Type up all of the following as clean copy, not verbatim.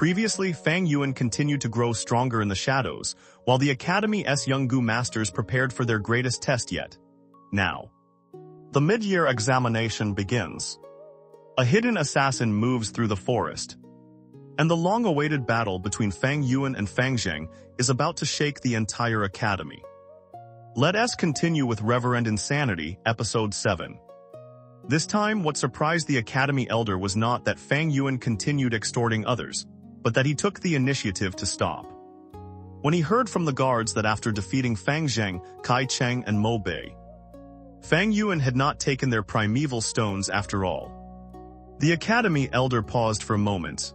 Previously, Fang Yuan continued to grow stronger in the shadows, while the Academy's young Gu masters prepared for their greatest test yet. Now, the mid-year examination begins. A hidden assassin moves through the forest, and the long-awaited battle between Fang Yuan and Fang Zheng is about to shake the entire academy. Let us continue with Reverend Insanity, Episode 7. This time, what surprised the Academy Elder was not that Fang Yuan continued extorting others, but that he took the initiative to stop. When he heard from the guards that after defeating Fang Zheng, Cheng, and Mo Bei, Fang Yuan had not taken their primeval stones after all. The Academy Elder paused for a moment,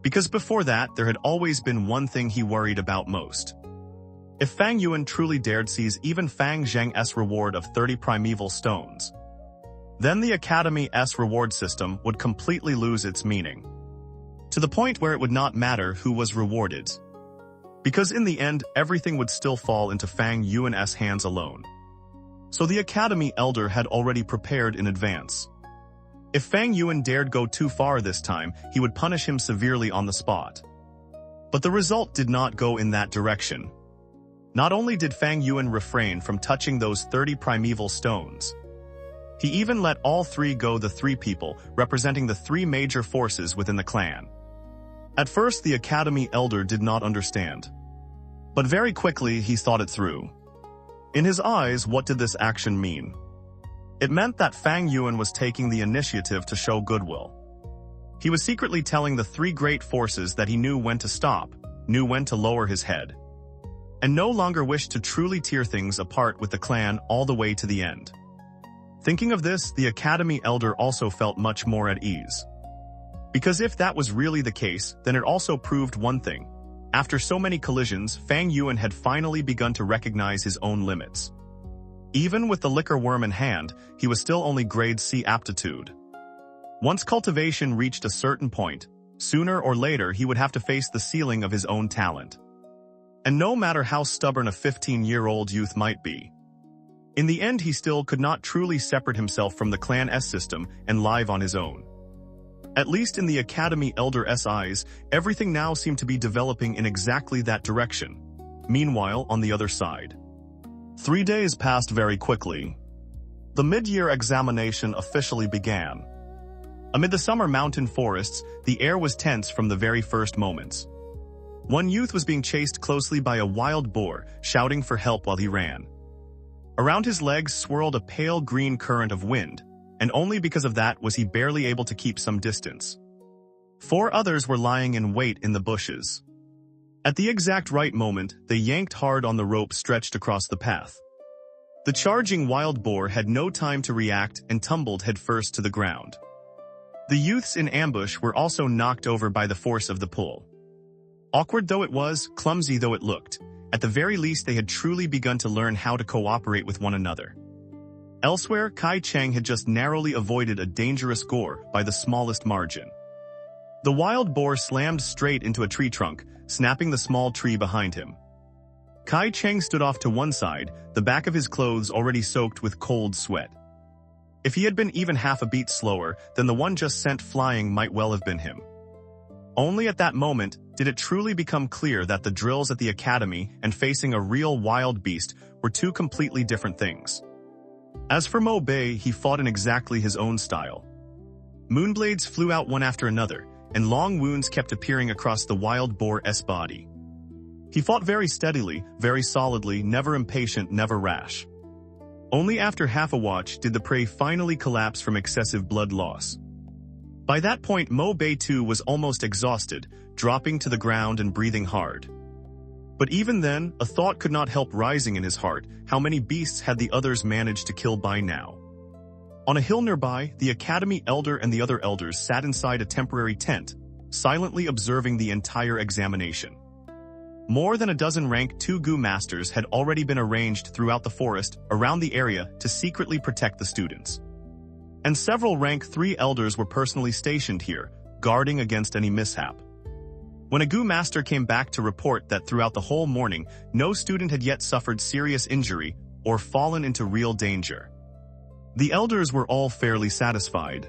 because before that there had always been one thing he worried about most. If Fang Yuan truly dared seize even Fang Zheng's reward of 30 primeval stones, then the Academy's reward system would completely lose its meaning, to the point where it would not matter who was rewarded, because in the end everything would still fall into Fang Yuan's hands alone. So the Academy Elder had already prepared in advance. If Fang Yuan dared go too far this time, he would punish him severely on the spot. But the result did not go in that direction. Not only did Fang Yuan refrain from touching those 30 primeval stones, he even let all three go, the three people representing the three major forces within the clan. At first, the Academy Elder did not understand, but very quickly he thought it through. In his eyes, what did this action mean? It meant that Fang Yuan was taking the initiative to show goodwill. He was secretly telling the three great forces that he knew when to stop, knew when to lower his head, and no longer wished to truly tear things apart with the clan all the way to the end. Thinking of this, the Academy Elder also felt much more at ease. Because if that was really the case, then it also proved one thing. After so many collisions, Fang Yuan had finally begun to recognize his own limits. Even with the liquor worm in hand, he was still only grade C aptitude. Once cultivation reached a certain point, sooner or later he would have to face the ceiling of his own talent. And no matter how stubborn a 15-year-old youth might be, in the end he still could not truly separate himself from the clan's system and live on his own. At least in the Academy Elder's eyes, everything now seemed to be developing in exactly that direction. Meanwhile, on the other side, 3 days passed very quickly. The mid-year examination officially began. Amid the summer mountain forests, the air was tense from the very first moments. One youth was being chased closely by a wild boar, shouting for help while he ran. Around his legs swirled a pale green current of wind, and only because of that was he barely able to keep some distance. 4 others were lying in wait in the bushes. At the exact right moment, they yanked hard on the rope stretched across the path. The charging wild boar had no time to react and tumbled headfirst to the ground. The youths in ambush were also knocked over by the force of the pull. Awkward though it was, clumsy though it looked, at the very least they had truly begun to learn how to cooperate with one another. Elsewhere, Cheng had just narrowly avoided a dangerous gore by the smallest margin. The wild boar slammed straight into a tree trunk, snapping the small tree behind him. Cheng stood off to one side, the back of his clothes already soaked with cold sweat. If he had been even half a beat slower, then the one just sent flying might well have been him. Only at that moment did it truly become clear that the drills at the academy and facing a real wild beast were two completely different things. As for Mo Bei, he fought in exactly his own style. Moonblades flew out one after another, and long wounds kept appearing across the wild boar's body. He fought very steadily, very solidly, never impatient, never rash. Only after half a watch did the prey finally collapse from excessive blood loss. By that point, Mo Bei too was almost exhausted, dropping to the ground and breathing hard. But even then, a thought could not help rising in his heart: how many beasts had the others managed to kill by now? On a hill nearby, the Academy Elder and the other elders sat inside a temporary tent, silently observing the entire examination. More than a dozen rank 2 Gu masters had already been arranged throughout the forest around the area to secretly protect the students. And several rank 3 elders were personally stationed here, guarding against any mishap. When a Gu master came back to report that throughout the whole morning, no student had yet suffered serious injury or fallen into real danger, the elders were all fairly satisfied.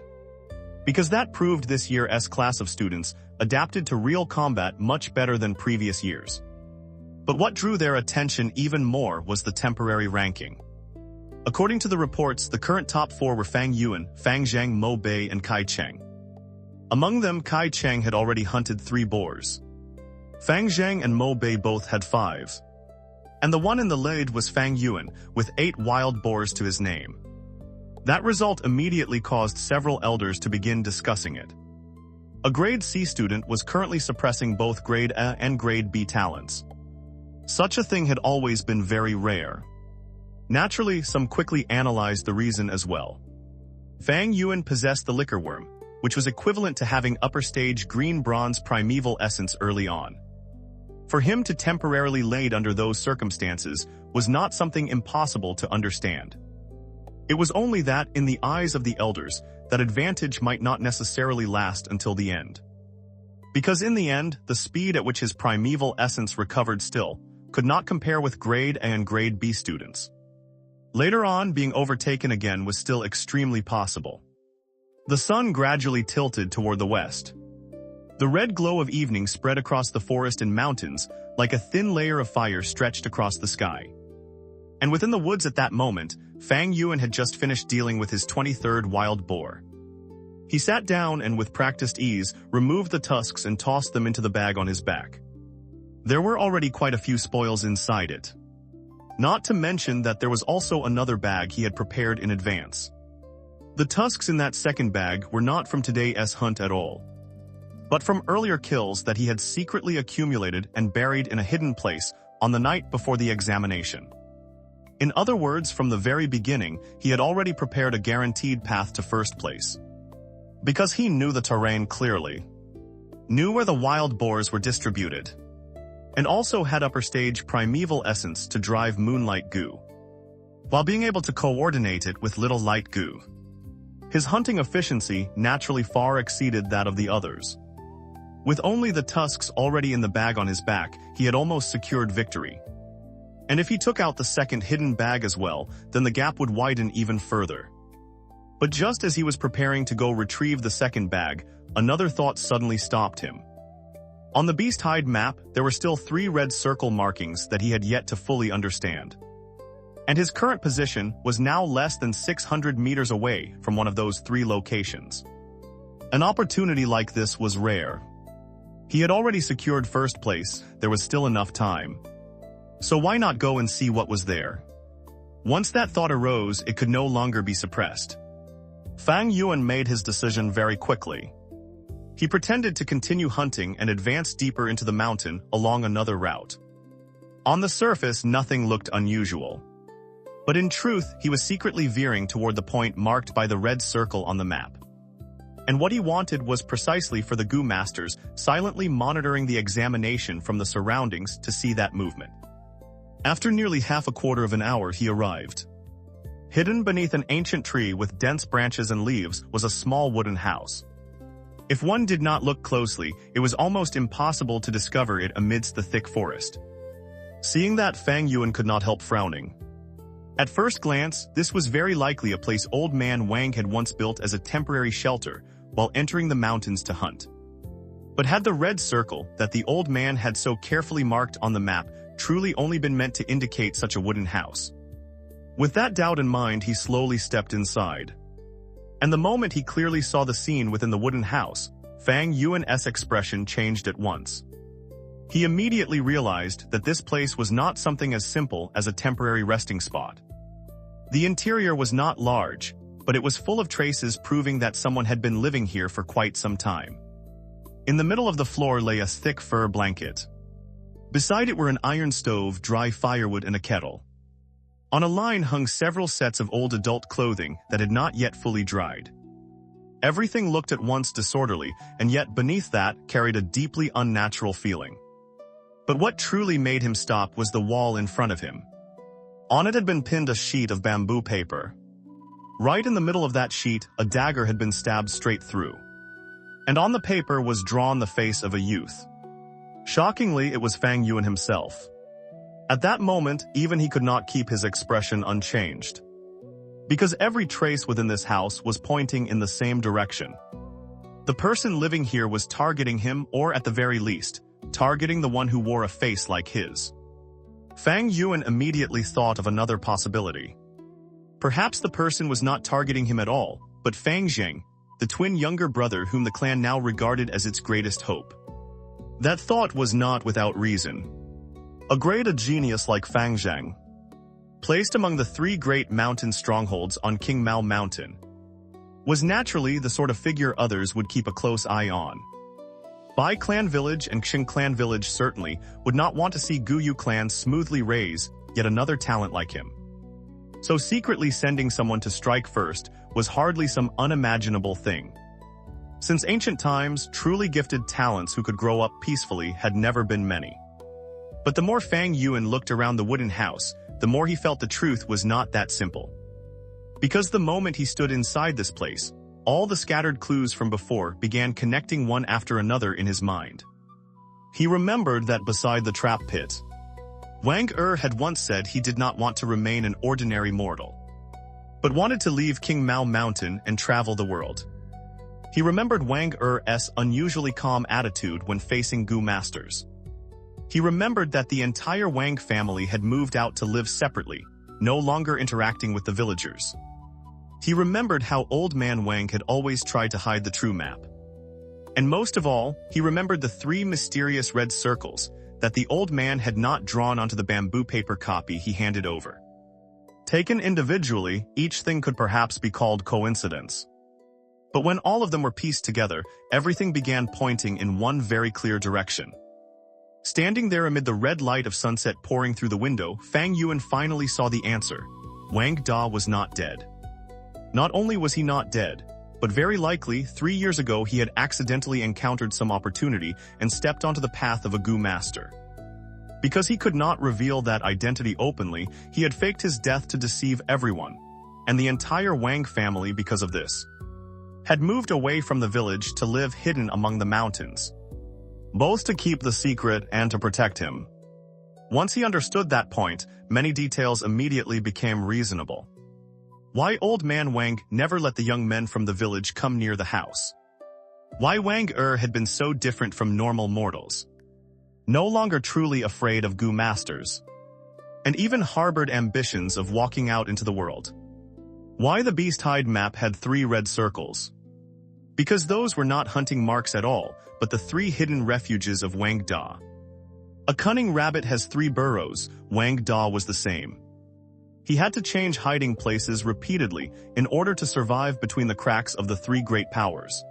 Because that proved this year's class of students adapted to real combat much better than previous years. But what drew their attention even more was the temporary ranking. According to the reports, the current top 4 were Fang Yuan, Fang Zheng, Mo Bei, and Cheng. Among them, Cheng had already hunted 3 boars. Fang Zheng and Mo Bei both had 5. And the one in the lead was Fang Yuan, with 8 wild boars to his name. That result immediately caused several elders to begin discussing it. A grade C student was currently suppressing both grade A and grade B talents. Such a thing had always been very rare. Naturally, some quickly analyzed the reason as well. Fang Yuan possessed the liquor worm, which was equivalent to having upper stage green-bronze primeval essence early on. For him to temporarily laid under those circumstances was not something impossible to understand. It was only that, in the eyes of the elders, that advantage might not necessarily last until the end. Because in the end, the speed at which his primeval essence recovered still could not compare with grade A and grade B students. Later on, being overtaken again was still extremely possible. The sun gradually tilted toward the west. The red glow of evening spread across the forest and mountains like a thin layer of fire stretched across the sky. And within the woods at that moment, Fang Yuan had just finished dealing with his 23rd wild boar. He sat down and with practiced ease removed the tusks and tossed them into the bag on his back. There were already quite a few spoils inside it. Not to mention that there was also another bag he had prepared in advance. The tusks in that second bag were not from today's hunt at all, but from earlier kills that he had secretly accumulated and buried in a hidden place on the night before the examination. In other words, from the very beginning, he had already prepared a guaranteed path to first place. Because he knew the terrain clearly, knew where the wild boars were distributed, and also had upper stage primeval essence to drive moonlight Gu, while being able to coordinate it with little light Gu. His hunting efficiency naturally far exceeded that of the others. With only the tusks already in the bag on his back, he had almost secured victory. And if he took out the second hidden bag as well, then the gap would widen even further. But just as he was preparing to go retrieve the second bag, another thought suddenly stopped him. On the beast hide map, there were still 3 red circle markings that he had yet to fully understand. And his current position was now less than 600 meters away from one of those 3 locations. An opportunity like this was rare. He had already secured first place, there was still enough time. So why not go and see what was there? Once that thought arose, it could no longer be suppressed. Fang Yuan made his decision very quickly. He pretended to continue hunting and advance deeper into the mountain along another route. On the surface, nothing looked unusual. But in truth, he was secretly veering toward the point marked by the red circle on the map. And what he wanted was precisely for the Gu masters silently monitoring the examination from the surroundings to see that movement. After nearly half a quarter of an hour, he arrived. Hidden beneath an ancient tree with dense branches and leaves was a small wooden house. If one did not look closely, it was almost impossible to discover it amidst the thick forest. Seeing that, Fang Yuan could not help frowning. At first glance, this was very likely a place old man Wang had once built as a temporary shelter while entering the mountains to hunt. But had the red circle that the old man had so carefully marked on the map truly only been meant to indicate such a wooden house? With that doubt in mind, he slowly stepped inside. And the moment he clearly saw the scene within the wooden house, Fang Yuan's expression changed at once. He immediately realized that this place was not something as simple as a temporary resting spot. The interior was not large, but it was full of traces proving that someone had been living here for quite some time. In the middle of the floor lay a thick fur blanket. Beside it were an iron stove, dry firewood, and a kettle. On a line hung several sets of old adult clothing that had not yet fully dried. Everything looked at once disorderly, and yet beneath that carried a deeply unnatural feeling. But what truly made him stop was the wall in front of him. On it had been pinned a sheet of bamboo paper. Right in the middle of that sheet, a dagger had been stabbed straight through. And on the paper was drawn the face of a youth. Shockingly, it was Fang Yuan himself. At that moment, even he could not keep his expression unchanged. Because every trace within this house was pointing in the same direction. The person living here was targeting him, or at the very least, targeting the one who wore a face like his. Fang Yuan immediately thought of another possibility. Perhaps the person was not targeting him at all, but Fang Zheng, the twin younger brother whom the clan now regarded as its greatest hope. That thought was not without reason. A great genius like Fang Zheng, placed among the 3 great mountain strongholds on King Mao Mountain, was naturally the sort of figure others would keep a close eye on. Bai Clan Village and Cheng Clan Village certainly would not want to see Gu Yu Clan smoothly raise yet another talent like him. So secretly sending someone to strike first was hardly some unimaginable thing. Since ancient times, truly gifted talents who could grow up peacefully had never been many. But the more Fang Yuan looked around the wooden house, the more he felt the truth was not that simple. Because the moment he stood inside this place, all the scattered clues from before began connecting one after another in his mind. He remembered that beside the trap pit, Wang had once said he did not want to remain an ordinary mortal, but wanted to leave King Mao Mountain and travel the world. He remembered Wang's unusually calm attitude when facing Gu Masters. He remembered that the entire Wang family had moved out to live separately, no longer interacting with the villagers. He remembered how Old Man Wang had always tried to hide the true map. And most of all, he remembered the 3 mysterious red circles that the old man had not drawn onto the bamboo paper copy he handed over. Taken individually, each thing could perhaps be called coincidence. But when all of them were pieced together, everything began pointing in one very clear direction. Standing there amid the red light of sunset pouring through the window, Fang Yuan finally saw the answer. Wang Da was not dead. Not only was he not dead, but very likely 3 years ago he had accidentally encountered some opportunity and stepped onto the path of a Gu master. Because he could not reveal that identity openly, he had faked his death to deceive everyone, and the entire Wang family, because of this, had moved away from the village to live hidden among the mountains, both to keep the secret and to protect him. Once he understood that point, many details immediately became reasonable. Why Old Man Wang never let the young men from the village come near the house. Why Wang had been so different from normal mortals. No longer truly afraid of Gu masters. And even harbored ambitions of walking out into the world. Why the beast hide map had 3 red circles. Because those were not hunting marks at all, but the 3 hidden refuges of Wang Da. A cunning rabbit has 3 burrows, Wang Da was the same. He had to change hiding places repeatedly in order to survive between the cracks of the 3 great powers.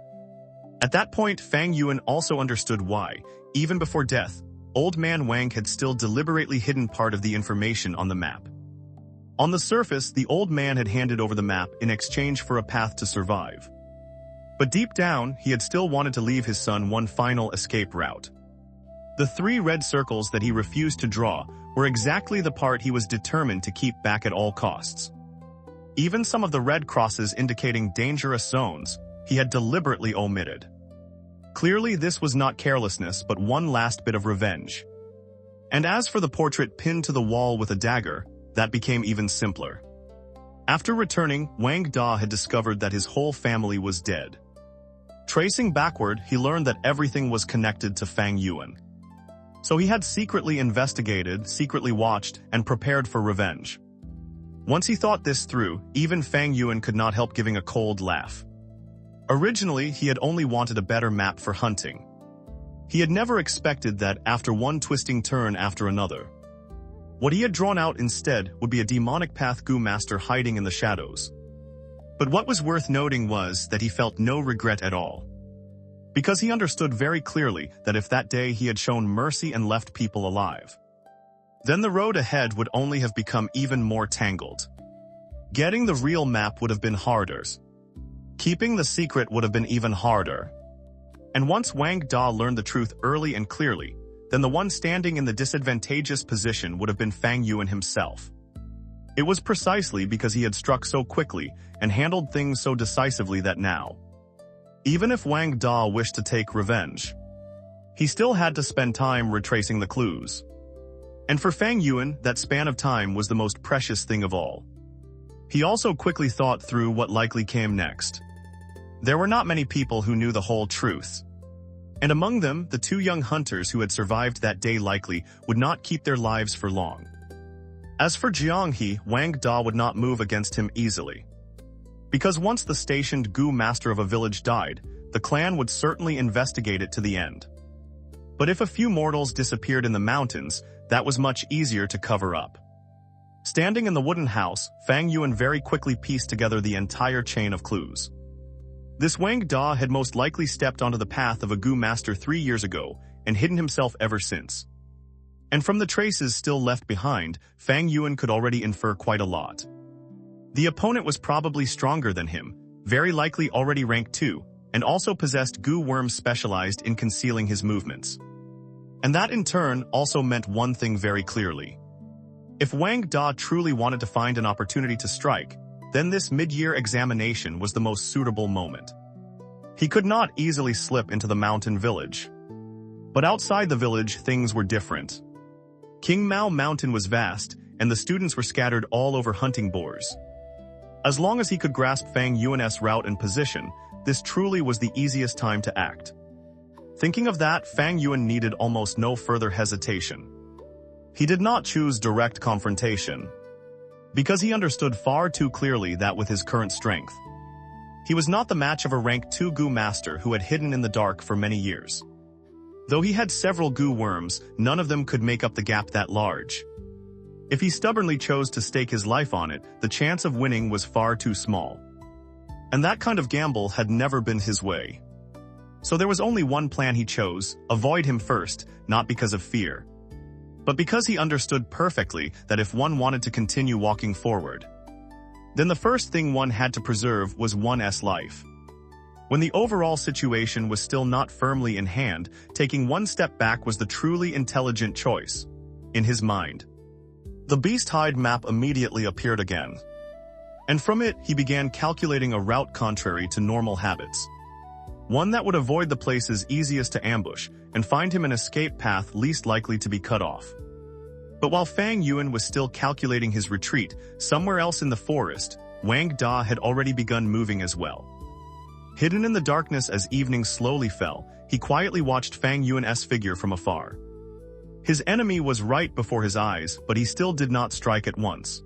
At that point, Fang Yuan also understood why, even before death, Old Man Wang had still deliberately hidden part of the information on the map. On the surface, the old man had handed over the map in exchange for a path to survive. But deep down, he had still wanted to leave his son one final escape route. The 3 red circles that he refused to draw were exactly the part he was determined to keep back at all costs. Even some of the red crosses indicating dangerous zones, he had deliberately omitted. Clearly this was not carelessness but one last bit of revenge. And as for the portrait pinned to the wall with a dagger, that became even simpler. After returning, Wang Da had discovered that his whole family was dead. Tracing backward, he learned that everything was connected to Fang Yuan. So he had secretly investigated, secretly watched, and prepared for revenge. Once he thought this through, even Fang Yuan could not help giving a cold laugh. Originally, he had only wanted a better map for hunting. He had never expected that after one twisting turn after another, what he had drawn out instead would be a demonic path Gu master hiding in the shadows. But what was worth noting was that he felt no regret at all. Because he understood very clearly that if that day he had shown mercy and left people alive, then the road ahead would only have become even more tangled. Getting the real map would have been harder. Keeping the secret would have been even harder. And once Wang Da learned the truth early and clearly, then the one standing in the disadvantageous position would have been Fang Yuan himself. It was precisely because he had struck so quickly and handled things so decisively that now, even if Wang Da wished to take revenge, he still had to spend time retracing the clues. And for Fang Yuan, that span of time was the most precious thing of all. He also quickly thought through what likely came next. There were not many people who knew the whole truth. And among them, the two young hunters who had survived that day likely would not keep their lives for long. As for Jianghe, Wang Da would not move against him easily. Because once the stationed Gu master of a village died, the clan would certainly investigate it to the end. But if a few mortals disappeared in the mountains, that was much easier to cover up. Standing in the wooden house, Fang Yuan very quickly pieced together the entire chain of clues. This Wang Da had most likely stepped onto the path of a Gu master 3 years ago and hidden himself ever since. And from the traces still left behind, Fang Yuan could already infer quite a lot. The opponent was probably stronger than him, very likely already rank 2, and also possessed Gu worms specialized in concealing his movements. And that in turn also meant one thing very clearly. If Wang Da truly wanted to find an opportunity to strike, then this mid-year examination was the most suitable moment. He could not easily slip into the mountain village. But outside the village, things were different. King Mao Mountain was vast, and the students were scattered all over hunting boars. As long as he could grasp Fang Yuan's route and position, this truly was the easiest time to act. Thinking of that, Fang Yuan needed almost no further hesitation. He did not choose direct confrontation, because he understood far too clearly that with his current strength, he was not the match of a rank 2 Gu master who had hidden in the dark for many years. Though he had several Gu worms, none of them could make up the gap that large. If he stubbornly chose to stake his life on it, the chance of winning was far too small. And that kind of gamble had never been his way. So there was only one plan he chose: avoid him first, not because of fear, but because he understood perfectly that if one wanted to continue walking forward, then the first thing one had to preserve was one's life. When the overall situation was still not firmly in hand, taking one step back was the truly intelligent choice. In his mind, the beast hide map immediately appeared again. And from it, he began calculating a route contrary to normal habits. One that would avoid the places easiest to ambush and find him an escape path least likely to be cut off. But while Fang Yuan was still calculating his retreat, somewhere else in the forest, Wang Da had already begun moving as well. Hidden in the darkness as evening slowly fell, he quietly watched Fang Yuan's figure from afar. His enemy was right before his eyes, but he still did not strike at once.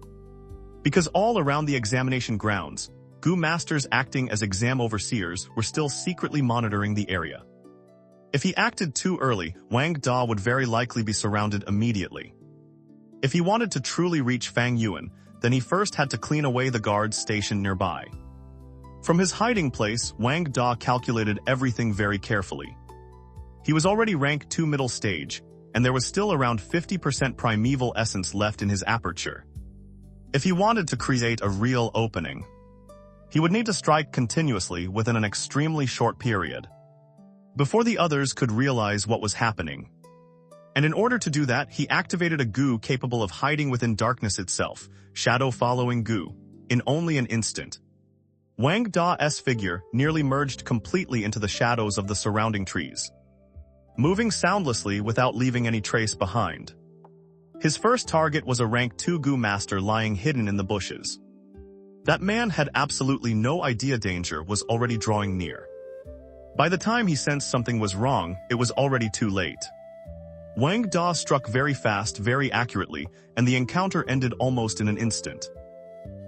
Because all around the examination grounds, Gu masters acting as exam overseers were still secretly monitoring the area. If he acted too early, Wang Da would very likely be surrounded immediately. If he wanted to truly reach Fang Yuan, then he first had to clean away the guards stationed nearby. From his hiding place, Wang Da calculated everything very carefully. He was already rank 2 middle stage, and there was still around 50% primeval essence left in his aperture. If he wanted to create a real opening, he would need to strike continuously within an extremely short period, before the others could realize what was happening. And in order to do that, he activated a Gu capable of hiding within darkness itself, shadow-following Gu, in only an instant. Wang Da's figure nearly merged completely into the shadows of the surrounding trees, moving soundlessly without leaving any trace behind. His first target was a rank 2 Gu master lying hidden in the bushes. That man had absolutely no idea danger was already drawing near. By the time he sensed something was wrong, it was already too late. Wang Da struck very fast, very accurately, and the encounter ended almost in an instant.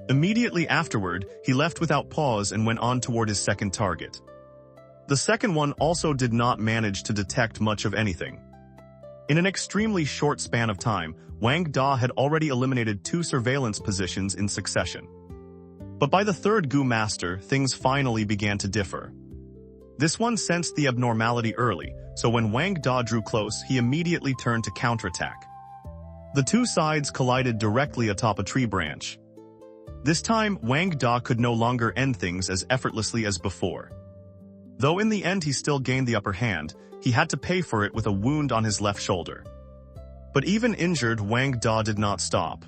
Immediately afterward, he left without pause and went on toward his second target. The second one also did not manage to detect much of anything. In an extremely short span of time, Wang Da had already eliminated 2 surveillance positions in succession. But by the third Gu master, things finally began to differ. This one sensed the abnormality early, so when Wang Da drew close, he immediately turned to counterattack. The 2 sides collided directly atop a tree branch. This time, Wang Da could no longer end things as effortlessly as before. Though in the end he still gained the upper hand, he had to pay for it with a wound on his left shoulder. But even injured, Wang Da did not stop.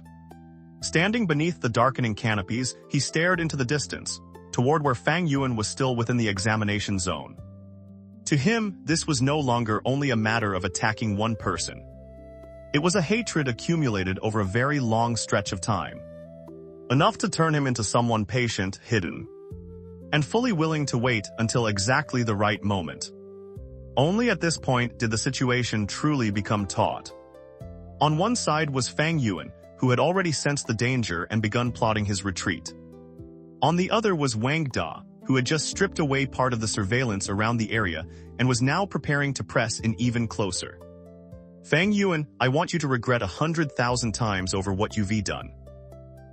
Standing beneath the darkening canopies, he stared into the distance, toward where Fang Yuan was still within the examination zone. To him, this was no longer only a matter of attacking one person. It was a hatred accumulated over a very long stretch of time. Enough to turn him into someone patient, hidden. and fully willing to wait until exactly the right moment. Only at this point did the situation truly become taut. On one side was Fang Yuan, who had already sensed the danger and begun plotting his retreat. On the other was Wang Da, who had just stripped away part of the surveillance around the area and was now preparing to press in even closer. "Fang Yuan, I want you to regret 100,000 times over what you've done."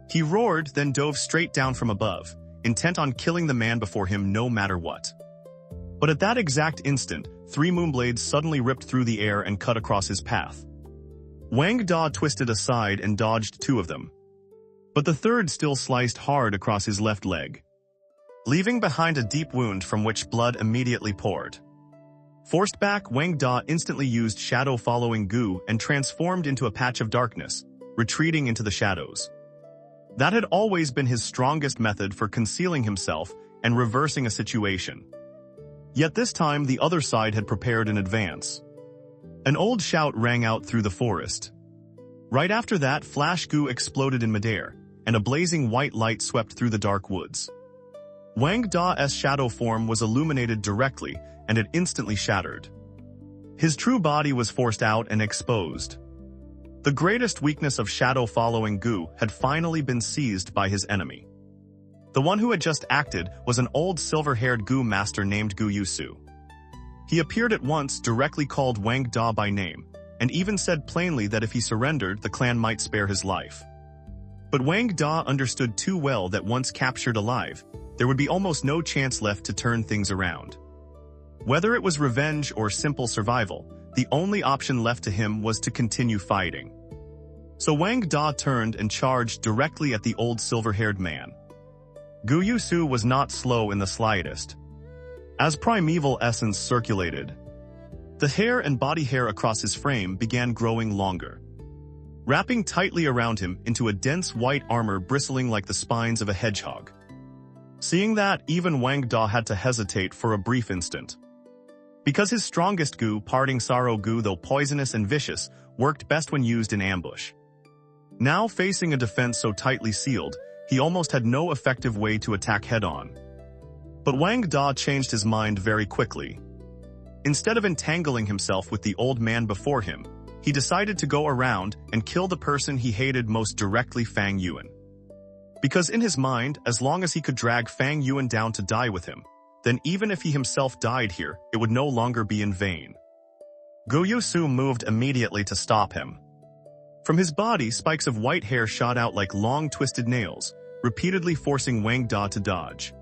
He roared, then dove straight down from above, intent on killing the man before him no matter what. But at that exact instant, 3 moonblades suddenly ripped through the air and cut across his path. Wang Da twisted aside and dodged 2 of them. But the third still sliced hard across his left leg, leaving behind a deep wound from which blood immediately poured. Forced back, Wang Da instantly used shadow following Gu and transformed into a patch of darkness, retreating into the shadows. That had always been his strongest method for concealing himself and reversing a situation. Yet this time the other side had prepared in advance. An old shout rang out through the forest. Right after that, Flash Gu exploded in midair, and a blazing white light swept through the dark woods. Wang Da's shadow form was illuminated directly, and it instantly shattered. His true body was forced out and exposed. The greatest weakness of shadow-following Gu had finally been seized by his enemy. The one who had just acted was an old silver-haired Gu master named Gu Yusu. He appeared at once, directly called Wang Da by name, and even said plainly that if he surrendered, the clan might spare his life. But Wang Da understood too well that once captured alive, there would be almost no chance left to turn things around. Whether it was revenge or simple survival, the only option left to him was to continue fighting. So Wang Da turned and charged directly at the old silver-haired man. Gu Yusu was not slow in the slightest. As primeval essence circulated, the hair and body hair across his frame began growing longer, wrapping tightly around him into a dense white armor bristling like the spines of a hedgehog. Seeing that, even Wang Da had to hesitate for a brief instant. Because his strongest Gu, parting sorrow Gu, though poisonous and vicious, worked best when used in ambush. Now facing a defense so tightly sealed, he almost had no effective way to attack head-on. But Wang Da changed his mind very quickly. Instead of entangling himself with the old man before him, he decided to go around and kill the person he hated most directly, Fang Yuan. Because in his mind, as long as he could drag Fang Yuan down to die with him, then even if he himself died here, it would no longer be in vain. Gu Yusu moved immediately to stop him. From his body, spikes of white hair shot out like long twisted nails, repeatedly forcing Wang Da to dodge.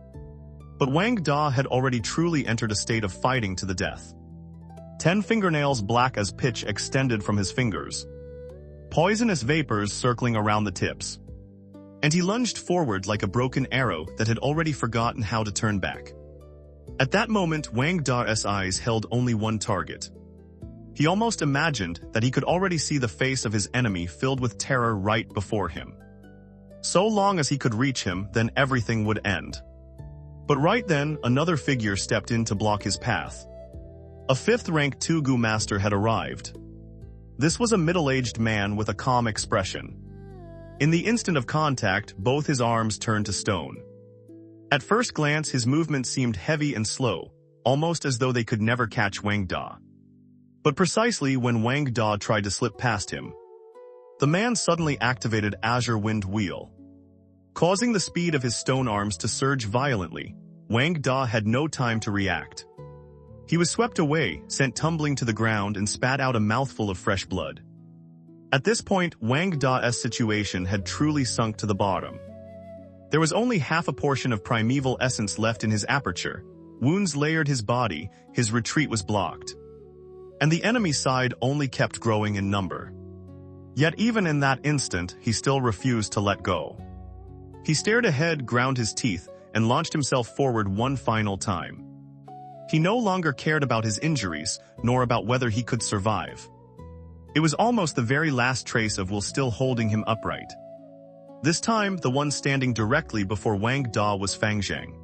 But Wang Da had already truly entered a state of fighting to the death. 10 fingernails black as pitch extended from his fingers, poisonous vapors circling around the tips. And he lunged forward like a broken arrow that had already forgotten how to turn back. At that moment, Wang Da's eyes held only one target. He almost imagined that he could already see the face of his enemy filled with terror right before him. So long as he could reach him, then everything would end. But right then, another figure stepped in to block his path. A 5th rank 2 Gu master had arrived. This was a middle-aged man with a calm expression. In the instant of contact, both his arms turned to stone. At first glance, his movement seemed heavy and slow, almost as though they could never catch Wang Da. But precisely when Wang Da tried to slip past him, the man suddenly activated Azure Wind Wheel. Causing the speed of his stone arms to surge violently, Wang Da had no time to react. He was swept away, sent tumbling to the ground, and spat out a mouthful of fresh blood. At this point, Wang Da's situation had truly sunk to the bottom. There was only half a portion of primeval essence left in his aperture. Wounds layered his body, his retreat was blocked. And the enemy side only kept growing in number. Yet even in that instant, he still refused to let go. He stared ahead, ground his teeth, and launched himself forward one final time. He no longer cared about his injuries, nor about whether he could survive. It was almost the very last trace of will still holding him upright. This time, the one standing directly before Wang Da was Fang Zheng.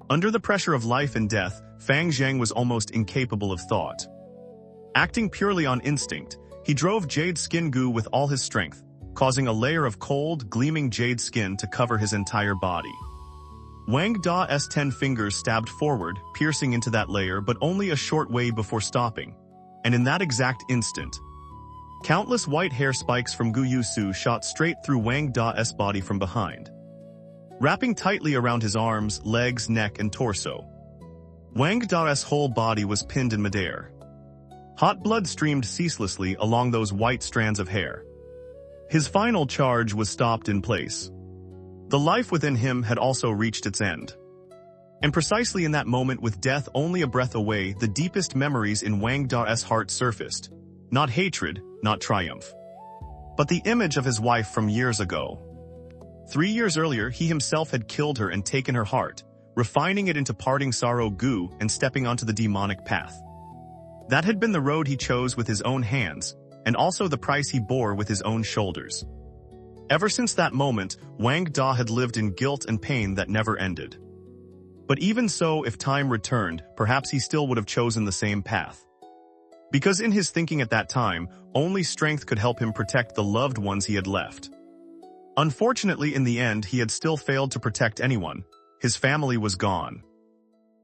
Under the pressure of life and death, Fang Zheng was almost incapable of thought. Acting purely on instinct, he drove Jade Skin Gu with all his strength, causing a layer of cold, gleaming jade skin to cover his entire body. Wang Da's 10 fingers stabbed forward, piercing into that layer but only a short way before stopping. And in that exact instant, countless white hair spikes from Gu Yue shot straight through Wang Da's body from behind, wrapping tightly around his arms, legs, neck, and torso. Wang Da's whole body was pinned in midair. Hot blood streamed ceaselessly along those white strands of hair. His final charge was stopped in place. The life within him had also reached its end. And precisely in that moment, with death only a breath away, the deepest memories in Wang Da's heart surfaced. Not hatred, not triumph, but the image of his wife from years ago. 3 years earlier, he himself had killed her and taken her heart, refining it into parting sorrow Gu and stepping onto the demonic path. That had been the road he chose with his own hands, and also the price he bore with his own shoulders. Ever since that moment, Wang Da had lived in guilt and pain that never ended. But even so, if time returned, perhaps he still would have chosen the same path. Because in his thinking at that time, only strength could help him protect the loved ones he had left. Unfortunately, in the end, he had still failed to protect anyone. His family was gone.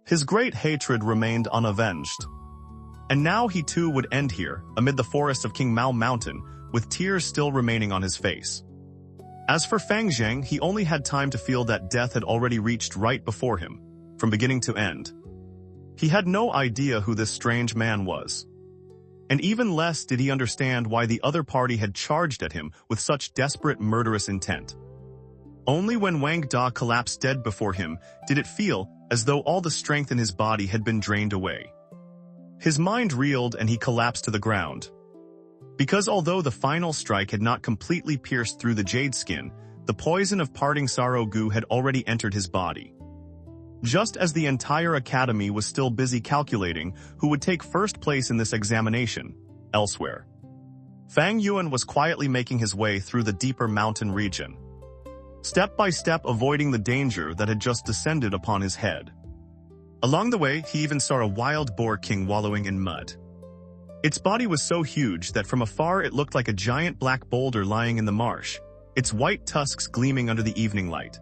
His great hatred remained unavenged. And now he too would end here, amid the forest of King Mao Mountain, with tears still remaining on his face. As for Fang Zheng, he only had time to feel that death had already reached right before him, from beginning to end. He had no idea who this strange man was. And even less did he understand why the other party had charged at him with such desperate murderous intent. Only when Wang Da collapsed dead before him did it feel as though all the strength in his body had been drained away. His mind reeled and he collapsed to the ground. Because although the final strike had not completely pierced through the jade skin, the poison of parting sorrow Gu had already entered his body. Just as the entire academy was still busy calculating who would take first place in this examination, elsewhere, Fang Yuan was quietly making his way through the deeper mountain region, step by step avoiding the danger that had just descended upon his head. Along the way, he even saw a wild boar king wallowing in mud. Its body was so huge that from afar it looked like a giant black boulder lying in the marsh, its white tusks gleaming under the evening light.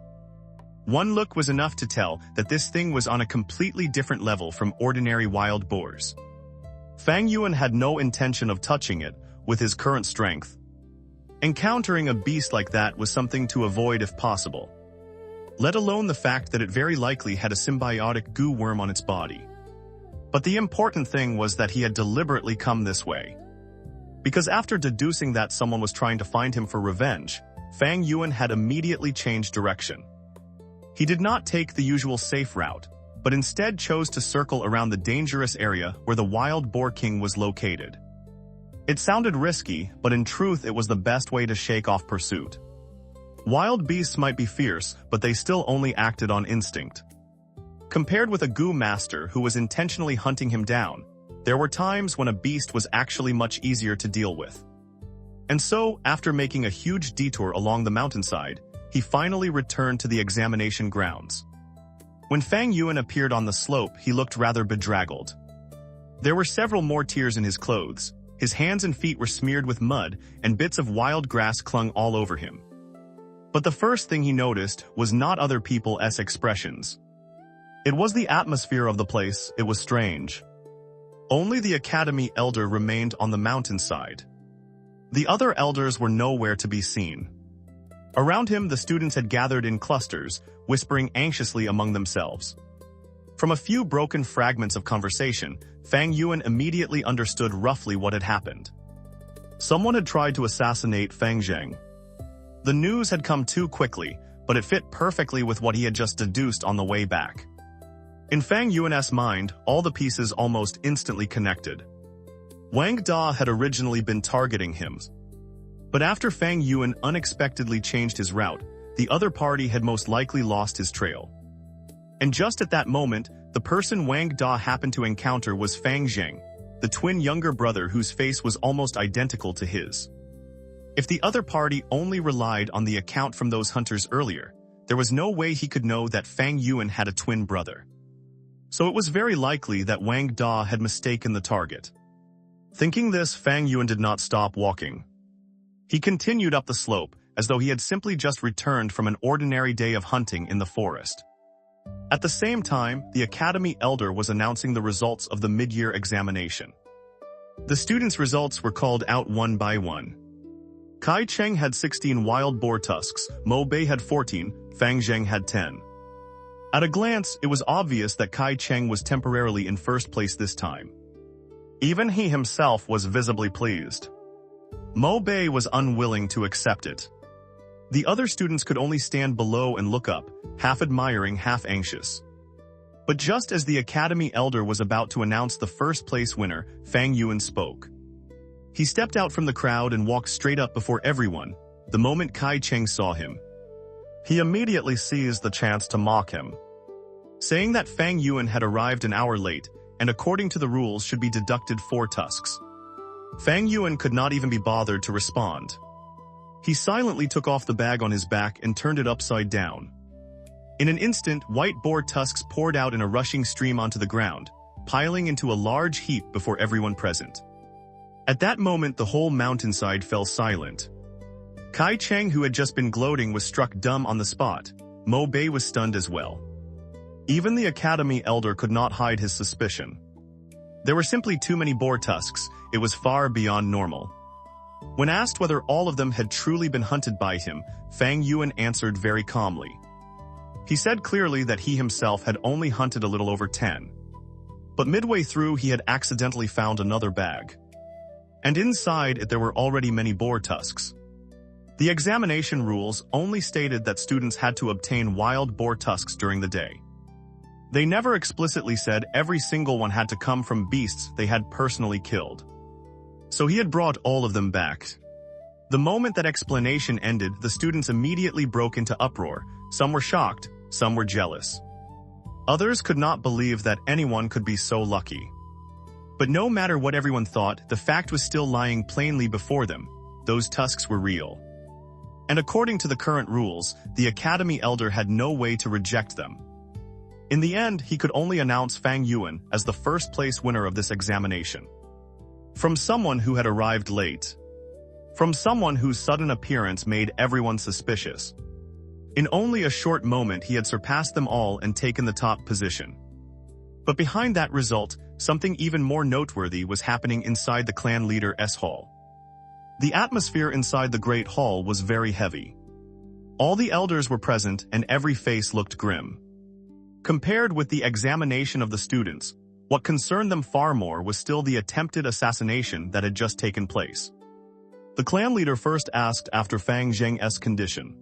One look was enough to tell that this thing was on a completely different level from ordinary wild boars. Fang Yuan had no intention of touching it with his current strength. Encountering a beast like that was something to avoid if possible, let alone the fact that it very likely had a symbiotic goo worm on its body. But the important thing was that he had deliberately come this way. Because after deducing that someone was trying to find him for revenge, Fang Yuan had immediately changed direction. He did not take the usual safe route, but instead chose to circle around the dangerous area where the wild boar king was located. It sounded risky, but in truth it was the best way to shake off pursuit. Wild beasts might be fierce, but they still only acted on instinct. Compared with a Gu master who was intentionally hunting him down, there were times when a beast was actually much easier to deal with. And so, after making a huge detour along the mountainside, he finally returned to the examination grounds. When Fang Yuan appeared on the slope, he looked rather bedraggled. There were several more tears in his clothes, his hands and feet were smeared with mud, and bits of wild grass clung all over him. But the first thing he noticed was not other people's expressions. It was the atmosphere of the place. It was strange. Only the academy elder remained on the mountainside. The other elders were nowhere to be seen. Around him, the students had gathered in clusters, whispering anxiously among themselves. From a few broken fragments of conversation, Fang Yuan immediately understood roughly what had happened. Someone had tried to assassinate Fang Zheng. The news had come too quickly, but it fit perfectly with what he had just deduced on the way back. In Fang Yuan's mind, all the pieces almost instantly connected. Wang Da had originally been targeting him. But after Fang Yuan unexpectedly changed his route, the other party had most likely lost his trail. And just at that moment, the person Wang Da happened to encounter was Fang Zheng, the twin younger brother whose face was almost identical to his. If the other party only relied on the account from those hunters earlier, there was no way he could know that Fang Yuan had a twin brother. So it was very likely that Wang Da had mistaken the target. Thinking this, Fang Yuan did not stop walking. He continued up the slope, as though he had simply just returned from an ordinary day of hunting in the forest. At the same time, the academy elder was announcing the results of the mid-year examination. The students' results were called out one by one. Cheng had 16 wild boar tusks, Mo Bei had 14, Fang Zheng had 10. At a glance, it was obvious that Cheng was temporarily in first place this time. Even he himself was visibly pleased. Mo Bei was unwilling to accept it. The other students could only stand below and look up, half admiring, half anxious. But just as the academy elder was about to announce the first place winner, Fang Yuan spoke. He stepped out from the crowd and walked straight up before everyone, the moment Cheng saw him. He immediately seized the chance to mock him, saying that Fang Yuan had arrived an hour late, and according to the rules should be deducted 4 tusks. Fang Yuan could not even be bothered to respond. He silently took off the bag on his back and turned it upside down. In an instant, white boar tusks poured out in a rushing stream onto the ground, piling into a large heap before everyone present. At that moment, the whole mountainside fell silent. Cheng, who had just been gloating, was struck dumb on the spot. Mo Bei was stunned as well. Even the academy elder could not hide his suspicion. There were simply too many boar tusks. It was far beyond normal. When asked whether all of them had truly been hunted by him, Fang Yuan answered very calmly. He said clearly that he himself had only hunted a little over 10. But midway through he had accidentally found another bag. And inside it there were already many boar tusks. The examination rules only stated that students had to obtain wild boar tusks during the day. They never explicitly said every single one had to come from beasts they had personally killed. So he had brought all of them back. The moment that explanation ended, the students immediately broke into uproar. Some were shocked, some were jealous. Others could not believe that anyone could be so lucky. But no matter what everyone thought, the fact was still lying plainly before them. Those tusks were real. And according to the current rules, the academy elder had no way to reject them. In the end, he could only announce Fang Yuan as the first place winner of this examination. From someone who had arrived late. From someone whose sudden appearance made everyone suspicious. In only a short moment he had surpassed them all and taken the top position. But behind that result, something even more noteworthy was happening inside the clan leader's hall. The atmosphere inside the great hall was very heavy. All the elders were present and every face looked grim. Compared with the examination of the students, what concerned them far more was still the attempted assassination that had just taken place. The clan leader first asked after Fang Zheng's condition.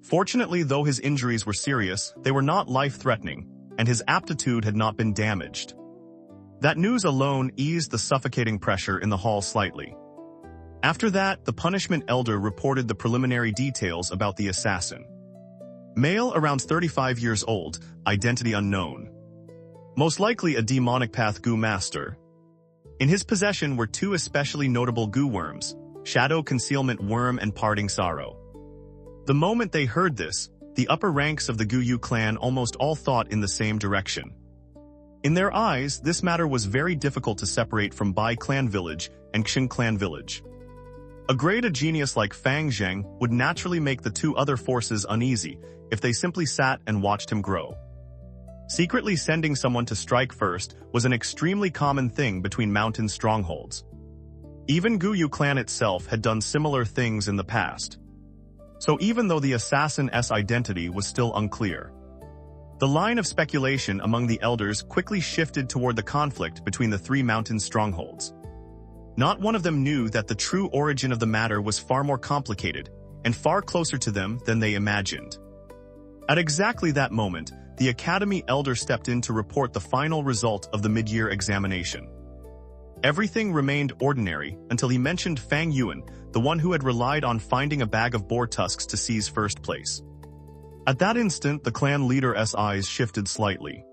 Fortunately, though his injuries were serious, they were not life-threatening, and his aptitude had not been damaged. That news alone eased the suffocating pressure in the hall slightly. After that, the punishment elder reported the preliminary details about the assassin. Male, around 35 years old, identity unknown. Most likely a demonic path Gu master. In his possession were 2 especially notable Gu worms, Shadow Concealment Worm and Parting Sorrow. The moment they heard this, the upper ranks of the Gu Yu clan almost all thought in the same direction. In their eyes, this matter was very difficult to separate from Bai clan village and Xing clan village. A great genius like Fang Zheng would naturally make the 2 other forces uneasy if they simply sat and watched him grow. Secretly sending someone to strike first was an extremely common thing between mountain strongholds. Even Gu Yu clan itself had done similar things in the past. So even though the assassin's identity was still unclear, the line of speculation among the elders quickly shifted toward the conflict between the 3 mountain strongholds. Not one of them knew that the true origin of the matter was far more complicated and far closer to them than they imagined. At exactly that moment, the academy elder stepped in to report the final result of the mid-year examination. Everything remained ordinary until he mentioned Fang Yuan, the one who had relied on finding a bag of boar tusks to seize first place. At that instant, the clan leader's eyes shifted slightly.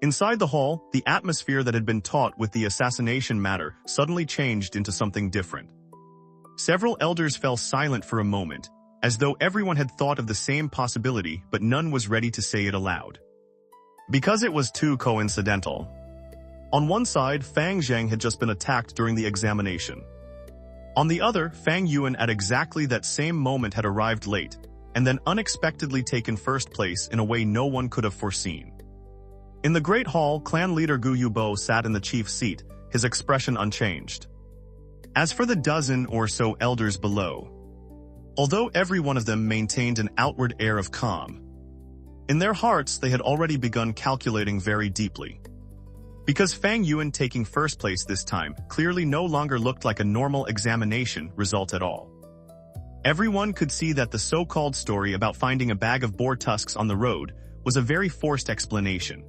Inside the hall, the atmosphere that had been taut with the assassination matter suddenly changed into something different. Several elders fell silent for a moment, as though everyone had thought of the same possibility, but none was ready to say it aloud. Because it was too coincidental. On one side, Fang Zheng had just been attacked during the examination. On the other, Fang Yuan at exactly that same moment had arrived late, and then unexpectedly taken first place in a way no one could have foreseen. In the Great Hall, clan leader Gu Yue Village sat in the chief seat, his expression unchanged. As for the dozen or so elders below, although every one of them maintained an outward air of calm, in their hearts they had already begun calculating very deeply. Because Fang Yuan taking first place this time clearly no longer looked like a normal examination result at all. Everyone could see that the so-called story about finding a bag of boar tusks on the road was a very forced explanation.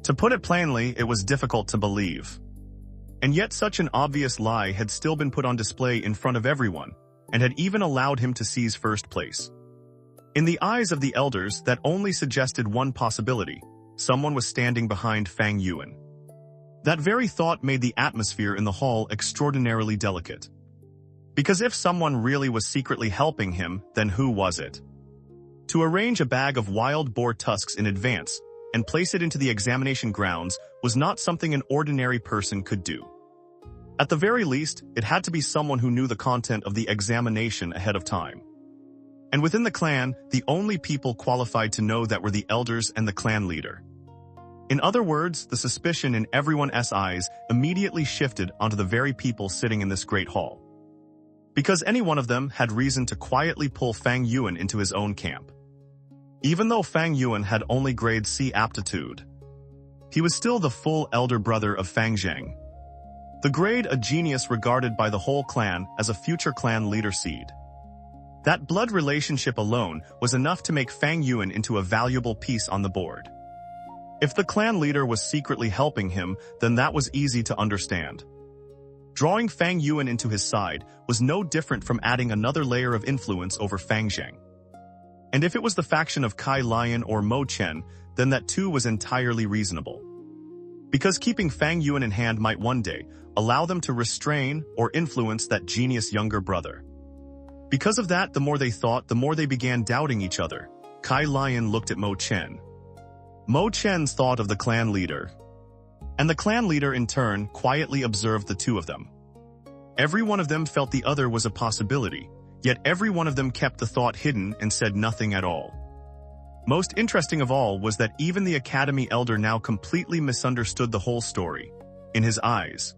To put it plainly, it was difficult to believe. And yet such an obvious lie had still been put on display in front of everyone, and had even allowed him to seize first place. In the eyes of the elders, that only suggested one possibility: someone was standing behind Fang Yuan. That very thought made the atmosphere in the hall extraordinarily delicate. Because if someone really was secretly helping him, then who was it? To arrange a bag of wild boar tusks in advance and place it into the examination grounds was not something an ordinary person could do. At the very least, it had to be someone who knew the content of the examination ahead of time. And within the clan, the only people qualified to know that were the elders and the clan leader. In other words, the suspicion in everyone's eyes immediately shifted onto the very people sitting in this great hall. Because any one of them had reason to quietly pull Fang Yuan into his own camp. Even though Fang Yuan had only grade C aptitude, he was still the full elder brother of Fang Zheng. The grade a genius regarded by the whole clan as a future clan leader seed. That blood relationship alone was enough to make Fang Yuan into a valuable piece on the board. If the clan leader was secretly helping him, then that was easy to understand. Drawing Fang Yuan into his side was no different from adding another layer of influence over Fang Zheng. And if it was the faction of Kai Lion or Mo Chen, then that too was entirely reasonable. Because keeping Fang Yuan in hand might one day allow them to restrain or influence that genius younger brother. Because of that, the more they thought, the more they began doubting each other. Kai Lion looked at Mo Chen. Mo Chen's thought of the clan leader. And the clan leader in turn quietly observed the two of them. Every one of them felt the other was a possibility, yet every one of them kept the thought hidden and said nothing at all. Most interesting of all was that even the academy elder now completely misunderstood the whole story. In his eyes,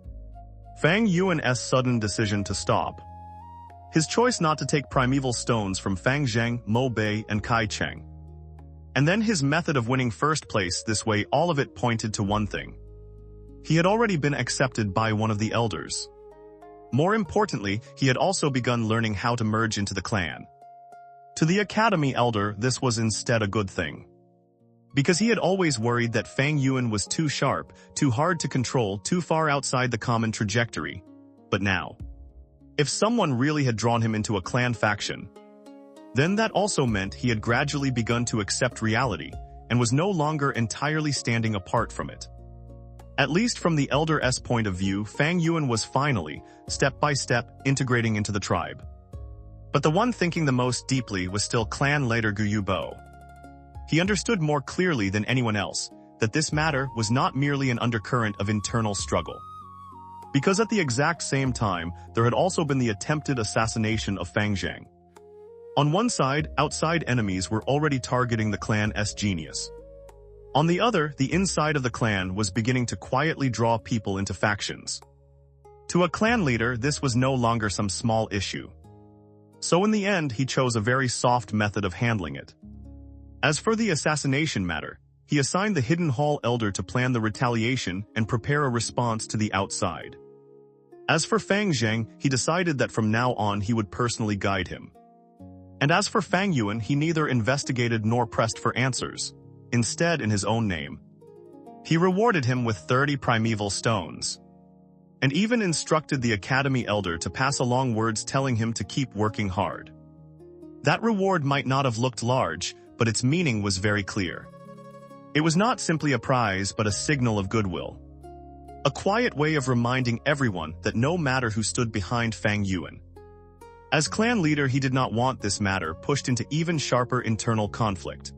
Fang Yuan's sudden decision to stop, his choice not to take primeval stones from Fang Zheng, Mo Bei, and Kai Cheng, and then his method of winning first place this way, all of it pointed to one thing. He had already been accepted by one of the elders. More importantly, he had also begun learning how to merge into the clan. To the academy elder, this was instead a good thing. Because he had always worried that Fang Yuan was too sharp, too hard to control, too far outside the common trajectory. But now, if someone really had drawn him into a clan faction, then that also meant he had gradually begun to accept reality and was no longer entirely standing apart from it. At least from the elder's point of view, Fang Yuan was finally, step by step, integrating into the tribe. But the one thinking the most deeply was still clan leader Gu Yue Village. He understood more clearly than anyone else that this matter was not merely an undercurrent of internal struggle. Because at the exact same time, there had also been the attempted assassination of Fang Zheng. On one side, outside enemies were already targeting the clan's genius. On the other, the inside of the clan was beginning to quietly draw people into factions. To a clan leader, this was no longer some small issue. So in the end, he chose a very soft method of handling it. As for the assassination matter, he assigned the hidden hall elder to plan the retaliation and prepare a response to the outside. As for Fang Zheng, he decided that from now on he would personally guide him. And as for Fang Yuan, he neither investigated nor pressed for answers. Instead, in his own name, he rewarded him with 30 primeval stones, and even instructed the academy elder to pass along words telling him to keep working hard. That reward might not have looked large, but its meaning was very clear. It was not simply a prize, but a signal of goodwill. A quiet way of reminding everyone that no matter who stood behind Fang Yuan, as clan leader, he did not want this matter pushed into even sharper internal conflict.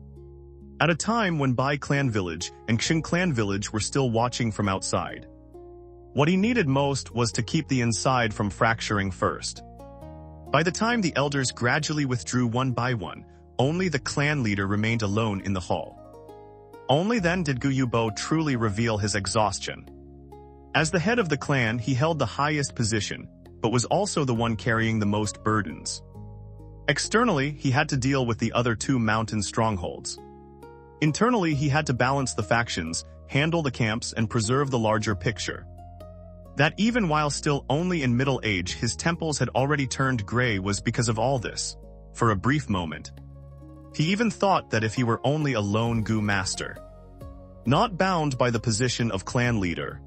At a time when Bai Clan Village and Cheng Clan Village were still watching from outside, what he needed most was to keep the inside from fracturing first. By the time the elders gradually withdrew one by one, only the clan leader remained alone in the hall. Only then did Gu Yue truly reveal his exhaustion. As the head of the clan, he held the highest position, but was also the one carrying the most burdens. Externally, he had to deal with the other two mountain strongholds. Internally, he had to balance the factions, handle the camps, and preserve the larger picture. That even while still only in middle age his temples had already turned gray was because of all this. For a brief moment, he even thought that if he were only a lone Gu master, not bound by the position of clan leader,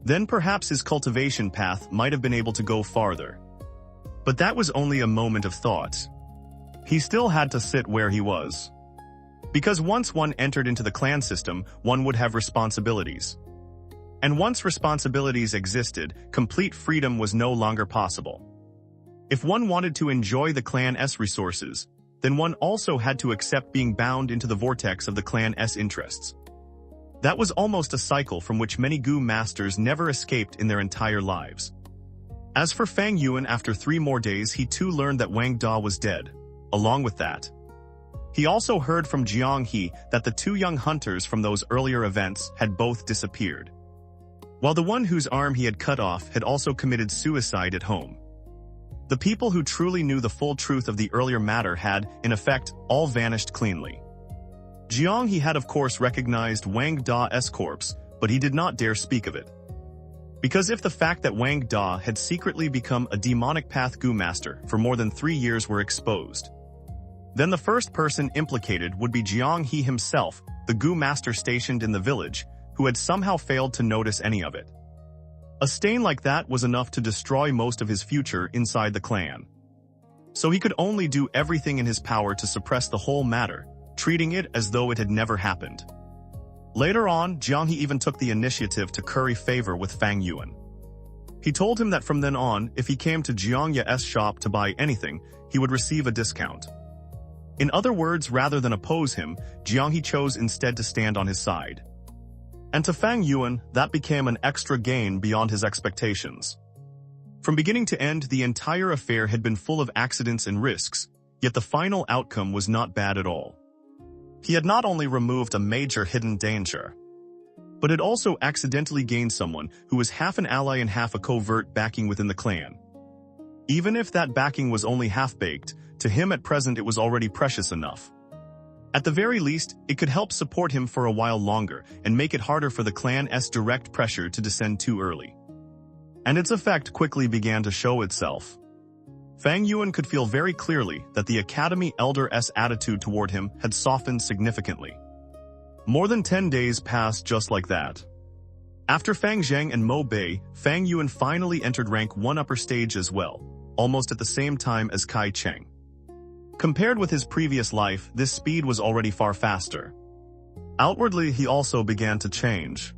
then perhaps his cultivation path might have been able to go farther. But that was only a moment of thought. He still had to sit where he was. Because once one entered into the clan system, one would have responsibilities. And once responsibilities existed, complete freedom was no longer possible. If one wanted to enjoy the clan's resources, then one also had to accept being bound into the vortex of the clan's interests. That was almost a cycle from which many Gu masters never escaped in their entire lives. As for Fang Yuan, after 3 more days he too learned that Wang Da was dead. Along with that, he also heard from Jiang He that the 2 young hunters from those earlier events had both disappeared, while the one whose arm he had cut off had also committed suicide at home. The people who truly knew the full truth of the earlier matter had, in effect, all vanished cleanly. Jiang He had of course recognized Wang Da's corpse, but he did not dare speak of it. Because if the fact that Wang Da had secretly become a demonic path Gu master for more than 3 years were exposed, then the first person implicated would be Jiang He himself, the Gu master stationed in the village, who had somehow failed to notice any of it. A stain like that was enough to destroy most of his future inside the clan. So he could only do everything in his power to suppress the whole matter, treating it as though it had never happened. Later on, Jiang He even took the initiative to curry favor with Fang Yuan. He told him that from then on, if he came to Xianxia's shop to buy anything, he would receive a discount. In other words, rather than oppose him, Jiang He chose instead to stand on his side. And to Fang Yuan, that became an extra gain beyond his expectations. From beginning to end, the entire affair had been full of accidents and risks, yet the final outcome was not bad at all. He had not only removed a major hidden danger, but had also accidentally gained someone who was half an ally and half a covert backing within the clan. Even if that backing was only half-baked, to him at present it was already precious enough. At the very least, it could help support him for a while longer and make it harder for the clan's direct pressure to descend too early. And its effect quickly began to show itself. Fang Yuan could feel very clearly that the Academy Elder's attitude toward him had softened significantly. More than 10 days passed just like that. After Fang Zheng and Mo Bei, Fang Yuan finally entered rank 1 upper stage as well, almost at the same time as Cheng. Compared with his previous life, this speed was already far faster. Outwardly, he also began to change.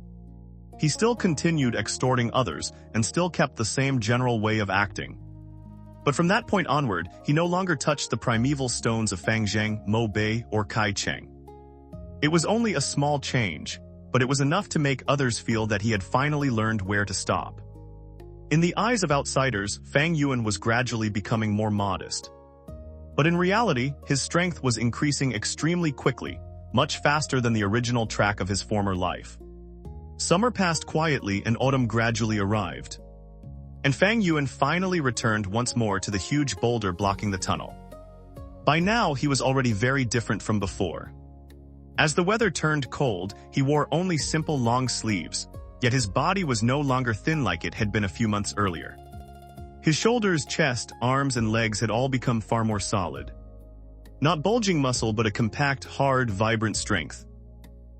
He still continued extorting others and still kept the same general way of acting. But from that point onward, he no longer touched the primeval stones of Fang Zheng, Mo Bei, or Cheng. It was only a small change, but it was enough to make others feel that he had finally learned where to stop. In the eyes of outsiders, Fang Yuan was gradually becoming more modest. But in reality, his strength was increasing extremely quickly, much faster than the original track of his former life. Summer passed quietly and autumn gradually arrived. And Fang Yuan finally returned once more to the huge boulder blocking the tunnel. By now, he was already very different from before. As the weather turned cold, he wore only simple long sleeves, yet his body was no longer thin like it had been a few months earlier. His shoulders, chest, arms, and legs had all become far more solid. Not bulging muscle, but a compact, hard, vibrant strength.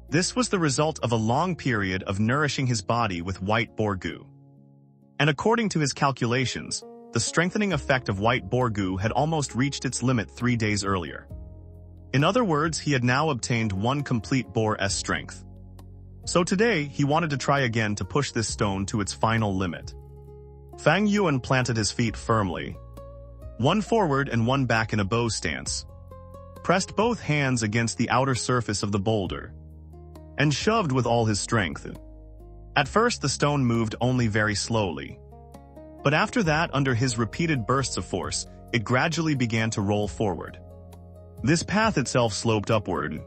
This was the result of a long period of nourishing his body with white boar goo. And according to his calculations, the strengthening effect of white boar goo had almost reached its limit 3 days earlier. In other words, he had now obtained 1 complete boar's strength. So today, he wanted to try again to push this stone to its final limit. Fang Yuan planted his feet firmly, 1 forward and 1 back in a bow stance, pressed both hands against the outer surface of the boulder, and shoved with all his strength. At first, the stone moved only very slowly. But after that, under his repeated bursts of force, it gradually began to roll forward. This path itself sloped upward,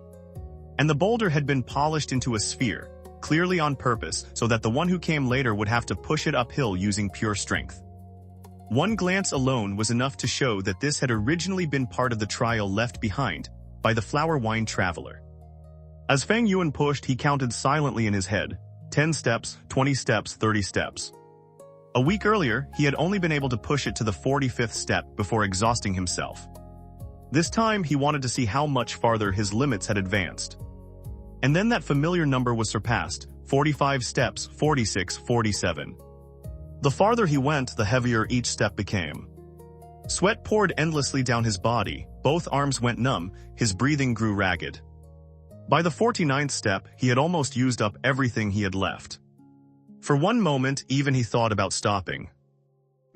and the boulder had been polished into a sphere, clearly on purpose, so that the one who came later would have to push it uphill using pure strength. One glance alone was enough to show that this had originally been part of the trial left behind by the flower wine traveler. As Fang Yuan pushed, he counted silently in his head, 10 steps, 20 steps, 30 steps. A week earlier, he had only been able to push it to the 45th step before exhausting himself. This time, he wanted to see how much farther his limits had advanced. And then that familiar number was surpassed, 45 steps, 46, 47. The farther he went, the heavier each step became. Sweat poured endlessly down his body, both arms went numb, his breathing grew ragged. By the 49th step, he had almost used up everything he had left. For one moment, even he thought about stopping.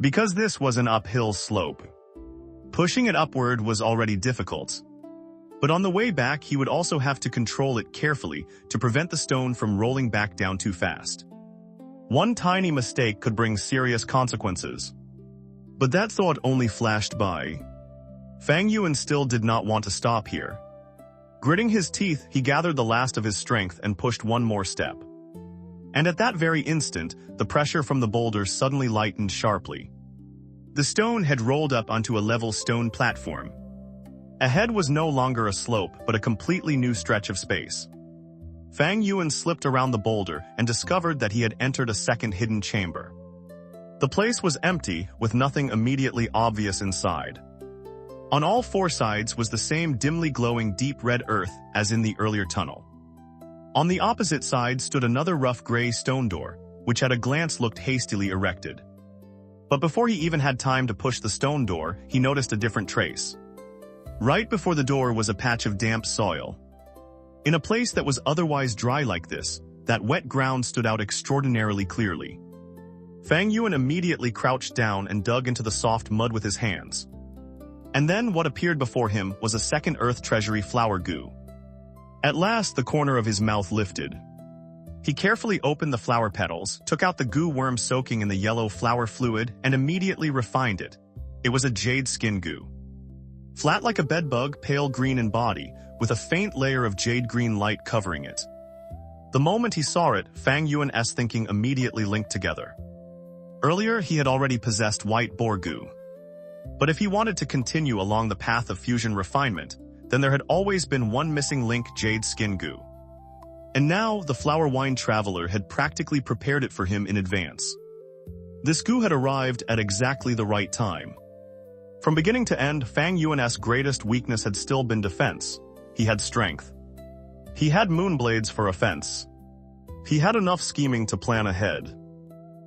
Because this was an uphill slope. Pushing it upward was already difficult. But on the way back, he would also have to control it carefully to prevent the stone from rolling back down too fast. One tiny mistake could bring serious consequences. But that thought only flashed by. Fang Yuan still did not want to stop here. Gritting his teeth, he gathered the last of his strength and pushed one more step. And at that very instant, the pressure from the boulder suddenly lightened sharply. The stone had rolled up onto a level stone platform. Ahead was no longer a slope, but a completely new stretch of space. Fang Yuan slipped around the boulder and discovered that he had entered a second hidden chamber. The place was empty, with nothing immediately obvious inside. On all four sides was the same dimly glowing deep red earth as in the earlier tunnel. On the opposite side stood another rough gray stone door, which at a glance looked hastily erected. But before he even had time to push the stone door, he noticed a different trace. Right before the door was a patch of damp soil. In a place that was otherwise dry like this, that wet ground stood out extraordinarily clearly. Fang Yuan immediately crouched down and dug into the soft mud with his hands. And then what appeared before him was a second earth treasury flower goo. At last, the corner of his mouth lifted. He carefully opened the flower petals, took out the goo worm soaking in the yellow flower fluid, and immediately refined it. It was a jade skin goo. Flat like a bedbug, pale green in body, with a faint layer of jade green light covering it. The moment he saw it, Fang Yuan's thinking immediately linked together. Earlier, he had already possessed white boar goo. But if he wanted to continue along the path of fusion refinement, then there had always been one missing link: jade skin goo. And now, the flower wine traveler had practically prepared it for him in advance. This goo had arrived at exactly the right time. From beginning to end, Fang Yuan's greatest weakness had still been defense. He had strength. He had moonblades for offense. He had enough scheming to plan ahead.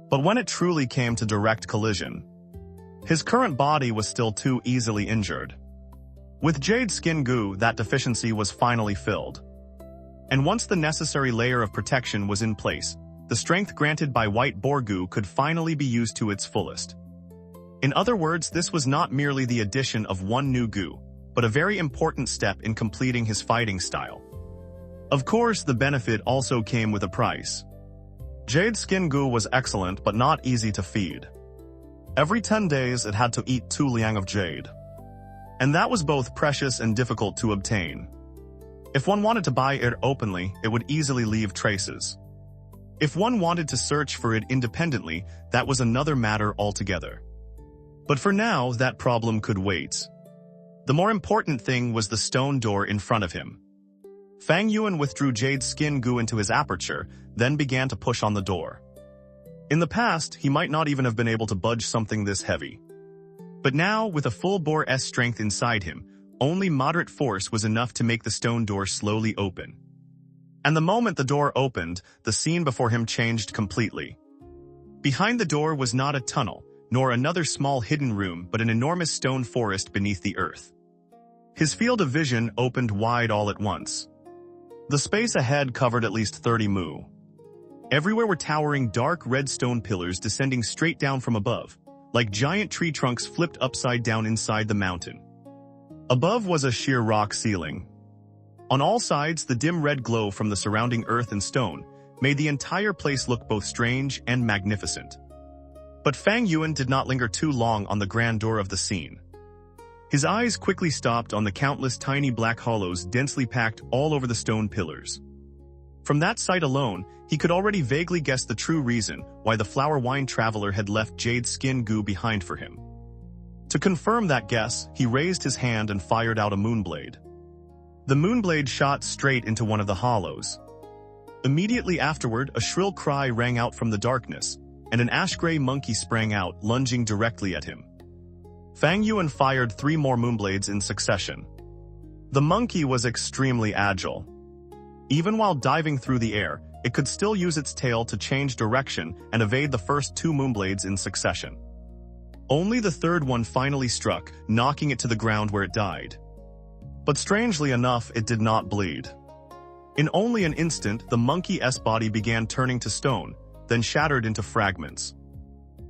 But when it truly came to direct collision, his current body was still too easily injured. With jade skin goo, that deficiency was finally filled. And once the necessary layer of protection was in place, the strength granted by white boar goo could finally be used to its fullest. In other words, this was not merely the addition of one new goo, but a very important step in completing his fighting style. Of course, the benefit also came with a price. Jade skin goo was excellent, but not easy to feed. Every 10 days, it had to eat 2 liang of jade. And that was both precious and difficult to obtain. If one wanted to buy it openly, it would easily leave traces. If one wanted to search for it independently, that was another matter altogether. But for now, that problem could wait. The more important thing was the stone door in front of him. Fang Yuan withdrew jade skin goo into his aperture, then began to push on the door. In the past, he might not even have been able to budge something this heavy. But now, with a full boar's strength inside him, only moderate force was enough to make the stone door slowly open. And the moment the door opened, the scene before him changed completely. Behind the door was not a tunnel, nor another small hidden room, but an enormous stone forest beneath the earth. His field of vision opened wide all at once. The space ahead covered at least 30 mu. Everywhere were towering dark red stone pillars descending straight down from above, like giant tree trunks flipped upside down inside the mountain. Above was a sheer rock ceiling. On all sides, the dim red glow from the surrounding earth and stone made the entire place look both strange and magnificent. But Fang Yuan did not linger too long on the grandeur of the scene. His eyes quickly stopped on the countless tiny black hollows densely packed all over the stone pillars. From that sight alone, he could already vaguely guess the true reason why the flower wine traveler had left jade skin goo behind for him. To confirm that guess, he raised his hand and fired out a moonblade. The moonblade shot straight into one of the hollows. Immediately afterward, a shrill cry rang out from the darkness, and an ash-gray monkey sprang out, lunging directly at him. Fang Yuan fired 3 more moonblades in succession. The monkey was extremely agile. Even while diving through the air, it could still use its tail to change direction and evade the first 2 moonblades in succession. Only the third one finally struck, knocking it to the ground where it died. But strangely enough, it did not bleed. In only an instant, the monkey's body began turning to stone, then shattered into fragments.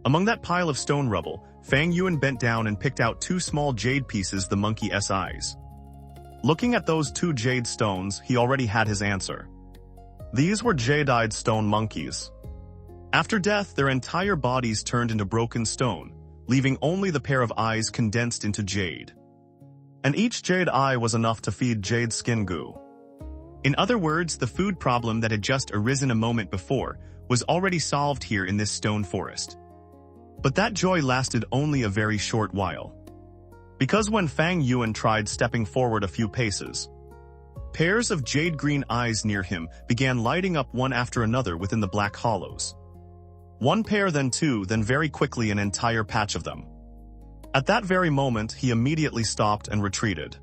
Among that pile of stone rubble, Fang Yuan bent down and picked out 2 small jade pieces the monkey's eyes. Looking at those 2 jade stones, he already had his answer. These were jade-eyed stone monkeys. After death, their entire bodies turned into broken stone, leaving only the pair of eyes condensed into jade. And each jade eye was enough to feed jade skin goo. In other words, the food problem that had just arisen a moment before was already solved here in this stone forest. But that joy lasted only a very short while. Because when Fang Yuan tried stepping forward a few paces, pairs of jade-green eyes near him began lighting up one after another within the black hollows. 1 pair, then 2, then very quickly an entire patch of them. At that very moment, he immediately stopped and retreated.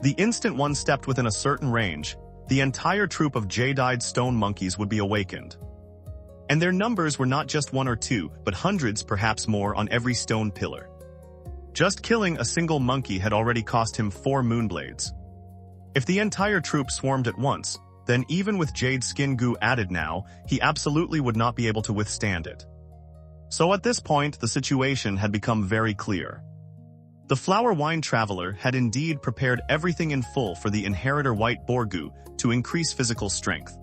The instant one stepped within a certain range, the entire troop of jade-eyed stone monkeys would be awakened. And their numbers were not just 1 or 2, but hundreds, perhaps more, on every stone pillar. Just killing a single monkey had already cost him 4 moonblades. If the entire troop swarmed at once, then even with jade skin goo added now, he absolutely would not be able to withstand it. So at this point, the situation had become very clear. The flower wine traveler had indeed prepared everything in full for the inheritor white boar goo to increase physical strength.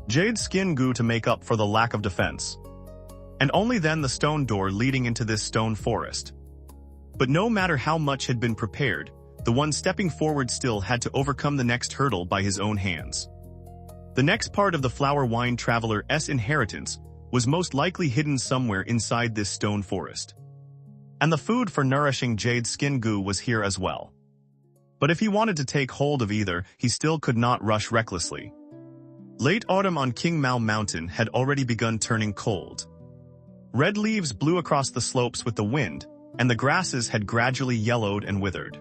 Jade skin goo to make up for the lack of defense. And only then the stone door leading into this stone forest. But no matter how much had been prepared, the one stepping forward still had to overcome the next hurdle by his own hands. The next part of the flower wine traveler's inheritance was most likely hidden somewhere inside this stone forest. And the food for nourishing jade skin goo was here as well. But if he wanted to take hold of either, he still could not rush recklessly. Late autumn on King Mao Mountain had already begun turning cold. Red leaves blew across the slopes with the wind, and the grasses had gradually yellowed and withered.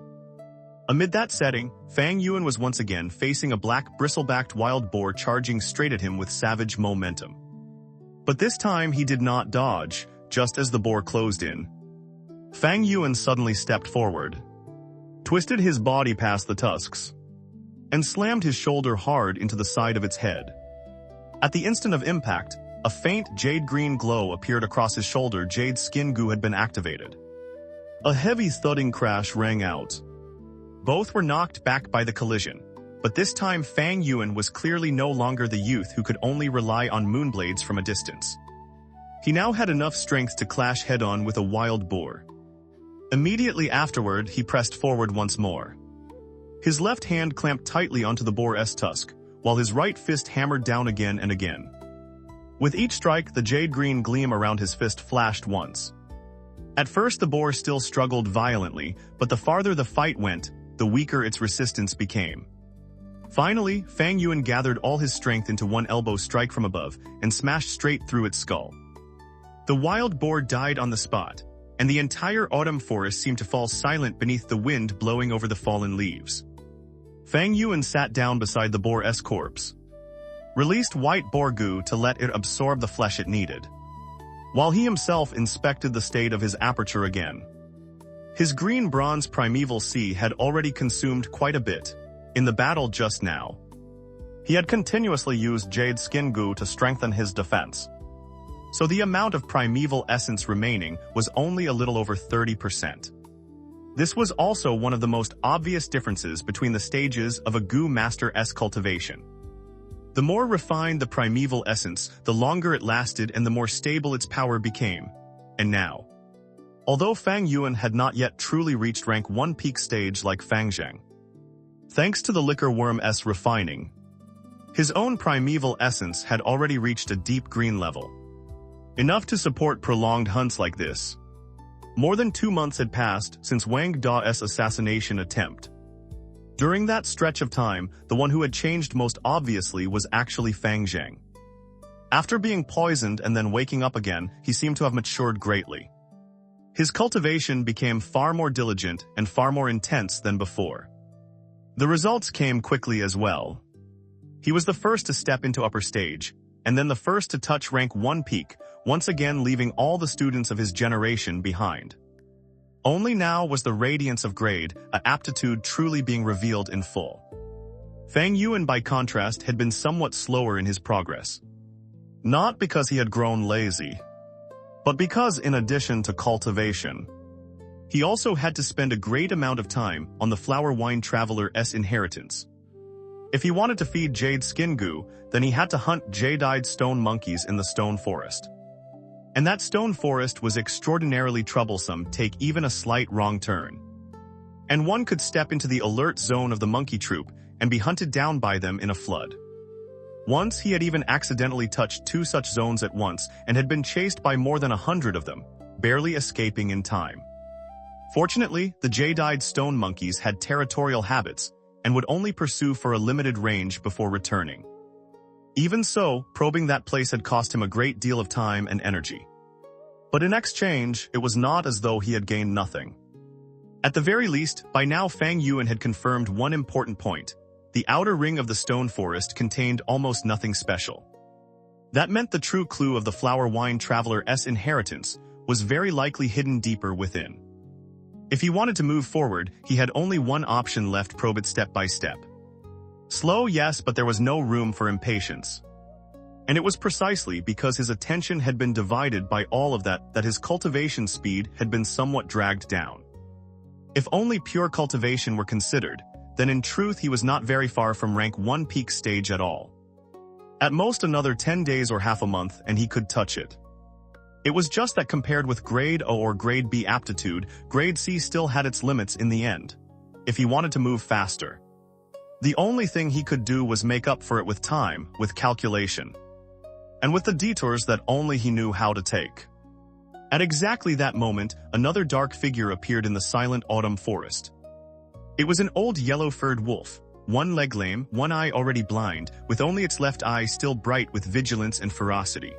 Amid that setting, Fang Yuan was once again facing a black bristle-backed wild boar charging straight at him with savage momentum. But this time he did not dodge, just as the boar closed in. Fang Yuan suddenly stepped forward, twisted his body past the tusks, and slammed his shoulder hard into the side of its head. At the instant of impact, a faint jade-green glow appeared across his shoulder. Jade skin goo had been activated. A heavy thudding crash rang out. Both were knocked back by the collision, but this time Fang Yuan was clearly no longer the youth who could only rely on moonblades from a distance. He now had enough strength to clash head-on with a wild boar. Immediately afterward, he pressed forward once more. His left hand clamped tightly onto the boar's tusk, while his right fist hammered down again and again. With each strike, the jade-green gleam around his fist flashed once. At first, the boar still struggled violently, but the farther the fight went, the weaker its resistance became. Finally, Fang Yuan gathered all his strength into one elbow strike from above and smashed straight through its skull. The wild boar died on the spot, and the entire autumn forest seemed to fall silent beneath the wind blowing over the fallen leaves. Fang Yuan sat down beside the boar's corpse, released white boar goo to let it absorb the flesh it needed, while he himself inspected the state of his aperture again. His green-bronze primeval sea had already consumed quite a bit in the battle just now. He had continuously used jade skin goo to strengthen his defense, so the amount of primeval essence remaining was only a little over 30%. This was also one of the most obvious differences between the stages of a Gu master's cultivation. The more refined the primeval essence, the longer it lasted and the more stable its power became. And now, although Fang Yuan had not yet truly reached rank 1 peak stage like Fang Zheng. Thanks to the liquor worm's refining, his own primeval essence had already reached a deep green level, enough to support prolonged hunts like this. More than 2 months had passed since Wang Da's assassination attempt. During that stretch of time, the one who had changed most obviously was actually Fang Zheng. After being poisoned and then waking up again, he seemed to have matured greatly. His cultivation became far more diligent and far more intense than before. The results came quickly as well. He was the first to step into upper stage, and then the first to touch rank 1 peak, once again leaving all the students of his generation behind. Only now was the radiance of grade, an aptitude truly being revealed in full. Fang Yuan, by contrast, had been somewhat slower in his progress. Not because he had grown lazy, but because in addition to cultivation, he also had to spend a great amount of time on the flower wine traveler's inheritance. If he wanted to feed jade skin goo, then he had to hunt jade-eyed stone monkeys in the stone forest. And that stone forest was extraordinarily troublesome, take even a slight wrong turn. And one could step into the alert zone of the monkey troop and be hunted down by them in a flood. Once he had even accidentally touched 2 such zones at once and had been chased by more than 100 of them, barely escaping in time. Fortunately, the jade-eyed stone monkeys had territorial habits and would only pursue for a limited range before returning. Even so, probing that place had cost him a great deal of time and energy. But in exchange, it was not as though he had gained nothing. At the very least, by now Fang Yuan had confirmed one important point. The outer ring of the stone forest contained almost nothing special. That meant the true clue of the flower wine traveler's inheritance was very likely hidden deeper within. If he wanted to move forward, he had only one option left: probe it step by step. Slow, yes, but there was no room for impatience. And it was precisely because his attention had been divided by all of that his cultivation speed had been somewhat dragged down. If only pure cultivation were considered, then in truth he was not very far from rank 1 peak stage at all. At most another 10 days or half a month and he could touch it. It was just that compared with grade O or grade B aptitude, grade C still had its limits in the end. If he wanted to move faster, the only thing he could do was make up for it with time, with calculation, and with the detours that only he knew how to take. At exactly that moment, another dark figure appeared in the silent autumn forest. It was an old yellow-furred wolf, one leg lame, one eye already blind, with only its left eye still bright with vigilance and ferocity.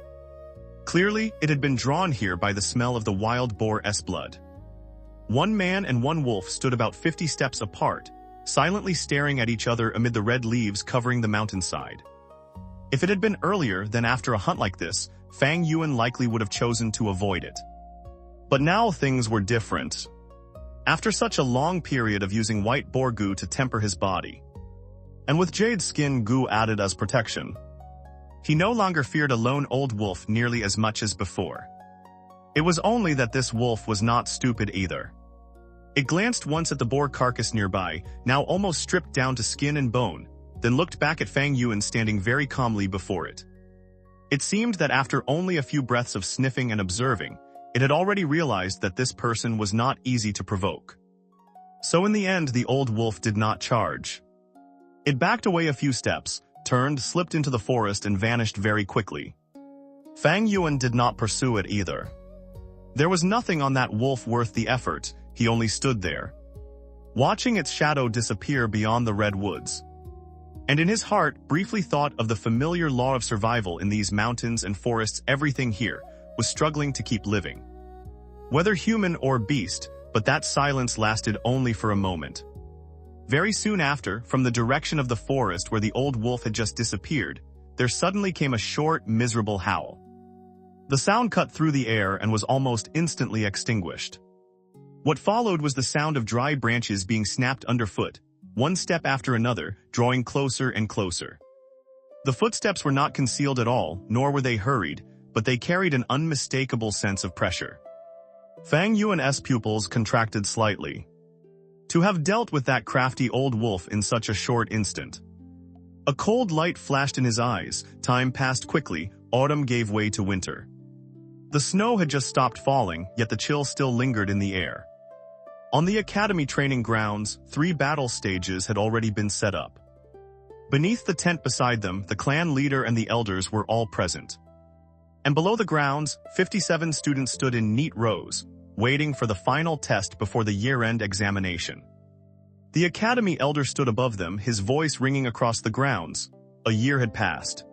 Clearly, it had been drawn here by the smell of the wild boar's blood. One man and one wolf stood about 50 steps apart, silently staring at each other amid the red leaves covering the mountainside. If it had been earlier than after a hunt like this, Fang Yuan likely would have chosen to avoid it. But now things were different. After such a long period of using white boar goo to temper his body, and with jade skin goo added as protection, he no longer feared a lone old wolf nearly as much as before. It was only that this wolf was not stupid either. It glanced once at the boar carcass nearby, now almost stripped down to skin and bone, then looked back at Fang Yuan standing very calmly before it. It seemed that after only a few breaths of sniffing and observing, it had already realized that this person was not easy to provoke. So in the end, the old wolf did not charge. It backed away a few steps, turned, slipped into the forest and vanished very quickly. Fang Yuan did not pursue it either. There was nothing on that wolf worth the effort. He only stood there, watching its shadow disappear beyond the red woods. And in his heart, briefly thought of the familiar law of survival in these mountains and forests. Everything here was struggling to keep living, whether human or beast, but that silence lasted only for a moment. Very soon after, from the direction of the forest where the old wolf had just disappeared, there suddenly came a short, miserable howl. The sound cut through the air and was almost instantly extinguished. What followed was the sound of dry branches being snapped underfoot, one step after another, drawing closer and closer. The footsteps were not concealed at all, nor were they hurried, but they carried an unmistakable sense of pressure. Fang Yuan's pupils contracted slightly. To have dealt with that crafty old wolf in such a short instant. A cold light flashed in his eyes, time passed quickly, autumn gave way to winter. The snow had just stopped falling, yet the chill still lingered in the air. On the academy training grounds, 3 battle stages had already been set up. Beneath the tent beside them, the clan leader and the elders were all present. And below the grounds, 57 students stood in neat rows, waiting for the final test before the year-end examination. The academy elder stood above them, his voice ringing across the grounds. A year had passed.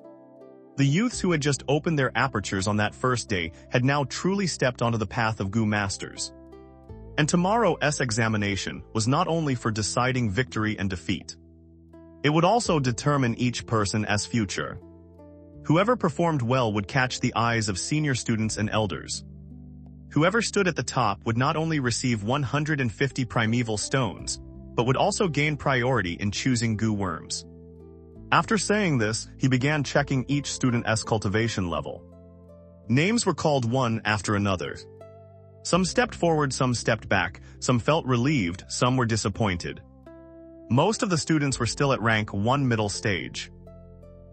The youths who had just opened their apertures on that first day had now truly stepped onto the path of Gu Masters. And tomorrow's examination was not only for deciding victory and defeat. It would also determine each person's future. Whoever performed well would catch the eyes of senior students and elders. Whoever stood at the top would not only receive 150 primeval stones, but would also gain priority in choosing Gu worms. After saying this, he began checking each student's cultivation level. Names were called one after another. Some stepped forward, some stepped back, some felt relieved, some were disappointed. Most of the students were still at rank 1 middle stage.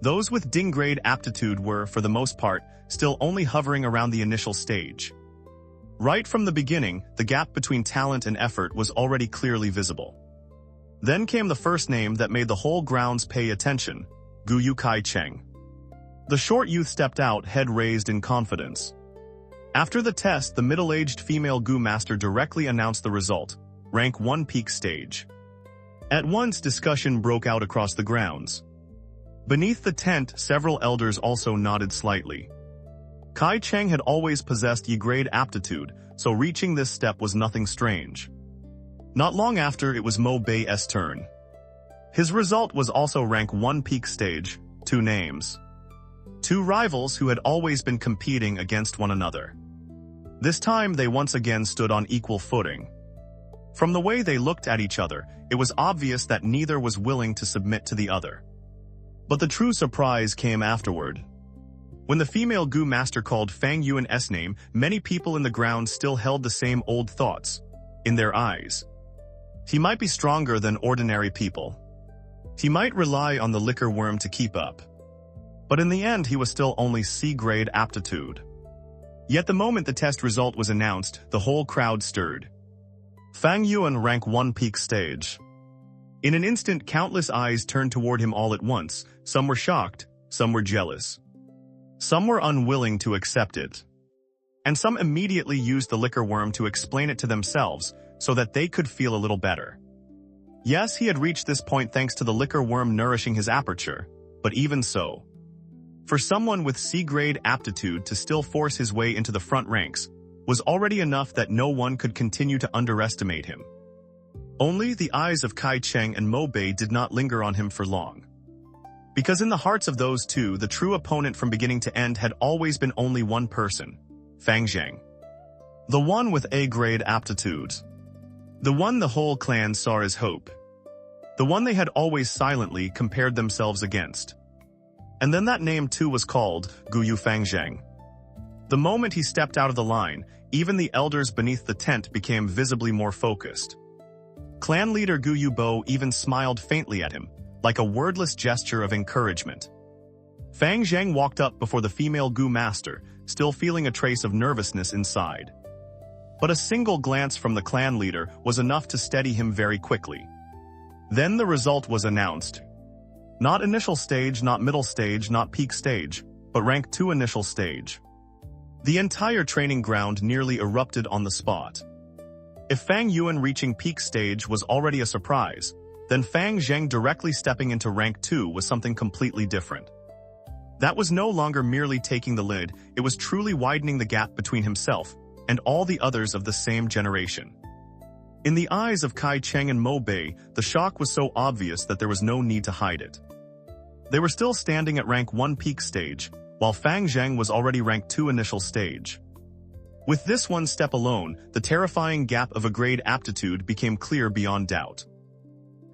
Those with Ding grade aptitude were, for the most part, still only hovering around the initial stage. Right from the beginning, the gap between talent and effort was already clearly visible. Then came the first name that made the whole grounds pay attention, Gu Yue Cheng. The short youth stepped out, head raised in confidence. After the test, the middle-aged female Gu master directly announced the result, rank 1 peak stage. At once, discussion broke out across the grounds. Beneath the tent, several elders also nodded slightly. Cheng had always possessed Y-grade aptitude, so reaching this step was nothing strange. Not long after, it was Mo Bei's turn. His result was also rank 1 peak stage, 2 names. 2 rivals who had always been competing against one another. This time they once again stood on equal footing. From the way they looked at each other, it was obvious that neither was willing to submit to the other. But the true surprise came afterward. When the female Gu master called Fang Yuan's name, many people in the ground still held the same old thoughts. In their eyes, he might be stronger than ordinary people. He might rely on the liquor worm to keep up. But in the end, he was still only C-grade aptitude. Yet the moment the test result was announced, the whole crowd stirred. Fang Yuan rank 1 peak stage. In an instant, countless eyes turned toward him all at once. Some were shocked, some were jealous. Some were unwilling to accept it. And some immediately used the liquor worm to explain it to themselves, so that they could feel a little better. Yes, he had reached this point thanks to the liquor worm nourishing his aperture, but even so, for someone with C-grade aptitude to still force his way into the front ranks was already enough that no one could continue to underestimate him. Only the eyes of Cheng and Mo Bei did not linger on him for long. Because in the hearts of those two, the true opponent from beginning to end had always been only one person, Fang Zheng. The one with A-grade aptitude. The one the whole clan saw as hope. The one they had always silently compared themselves against. And then that name too was called Gu Yue Zheng. The moment he stepped out of the line, even the elders beneath the tent became visibly more focused. Clan leader Gu Yue even smiled faintly at him, like a wordless gesture of encouragement. Fang Zheng walked up before the female Gu master, still feeling a trace of nervousness inside. But a single glance from the clan leader was enough to steady him very quickly. Then the result was announced. Not initial stage, not middle stage, not peak stage, but rank 2 initial stage. The entire training ground nearly erupted on the spot. If Fang Yuan reaching peak stage was already a surprise, then Fang Zheng directly stepping into rank 2 was something completely different. That was no longer merely taking the lead, it was truly widening the gap between himself and all the others of the same generation. In the eyes of Cheng and Mo Bei, the shock was so obvious that there was no need to hide it. They were still standing at rank 1 peak stage, while Fang Zheng was already rank 2 initial stage. With this one step alone, the terrifying gap of a grade aptitude became clear beyond doubt.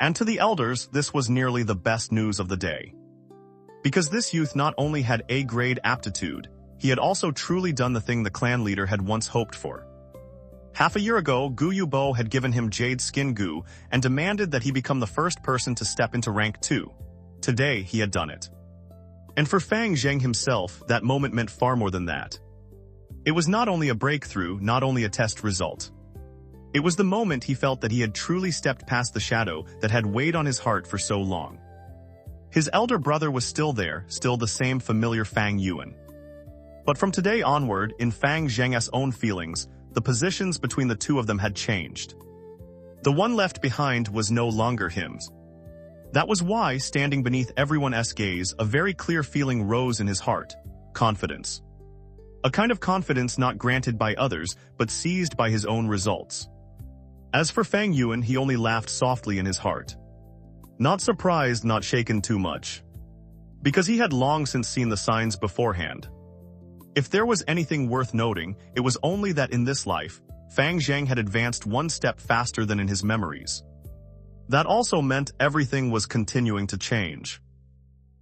And to the elders, this was nearly the best news of the day. Because this youth not only had A-grade aptitude, he had also truly done the thing the clan leader had once hoped for. Half a year ago, Gu Yue had given him Jade Skin Gu and demanded that he become the first person to step into rank 2. Today, he had done it. And for Fang Zheng himself, that moment meant far more than that. It was not only a breakthrough, not only a test result. It was the moment he felt that he had truly stepped past the shadow that had weighed on his heart for so long. His elder brother was still there, still the same familiar Fang Yuan. But from today onward, in Fang Zheng's own feelings, the positions between the two of them had changed. The one left behind was no longer him's. That was why, standing beneath everyone's gaze, a very clear feeling rose in his heart: confidence. A kind of confidence not granted by others, but seized by his own results. As for Fang Yuan, he only laughed softly in his heart. Not surprised, not shaken too much. Because he had long since seen the signs beforehand. If there was anything worth noting, it was only that in this life, Fang Zheng had advanced one step faster than in his memories. That also meant everything was continuing to change.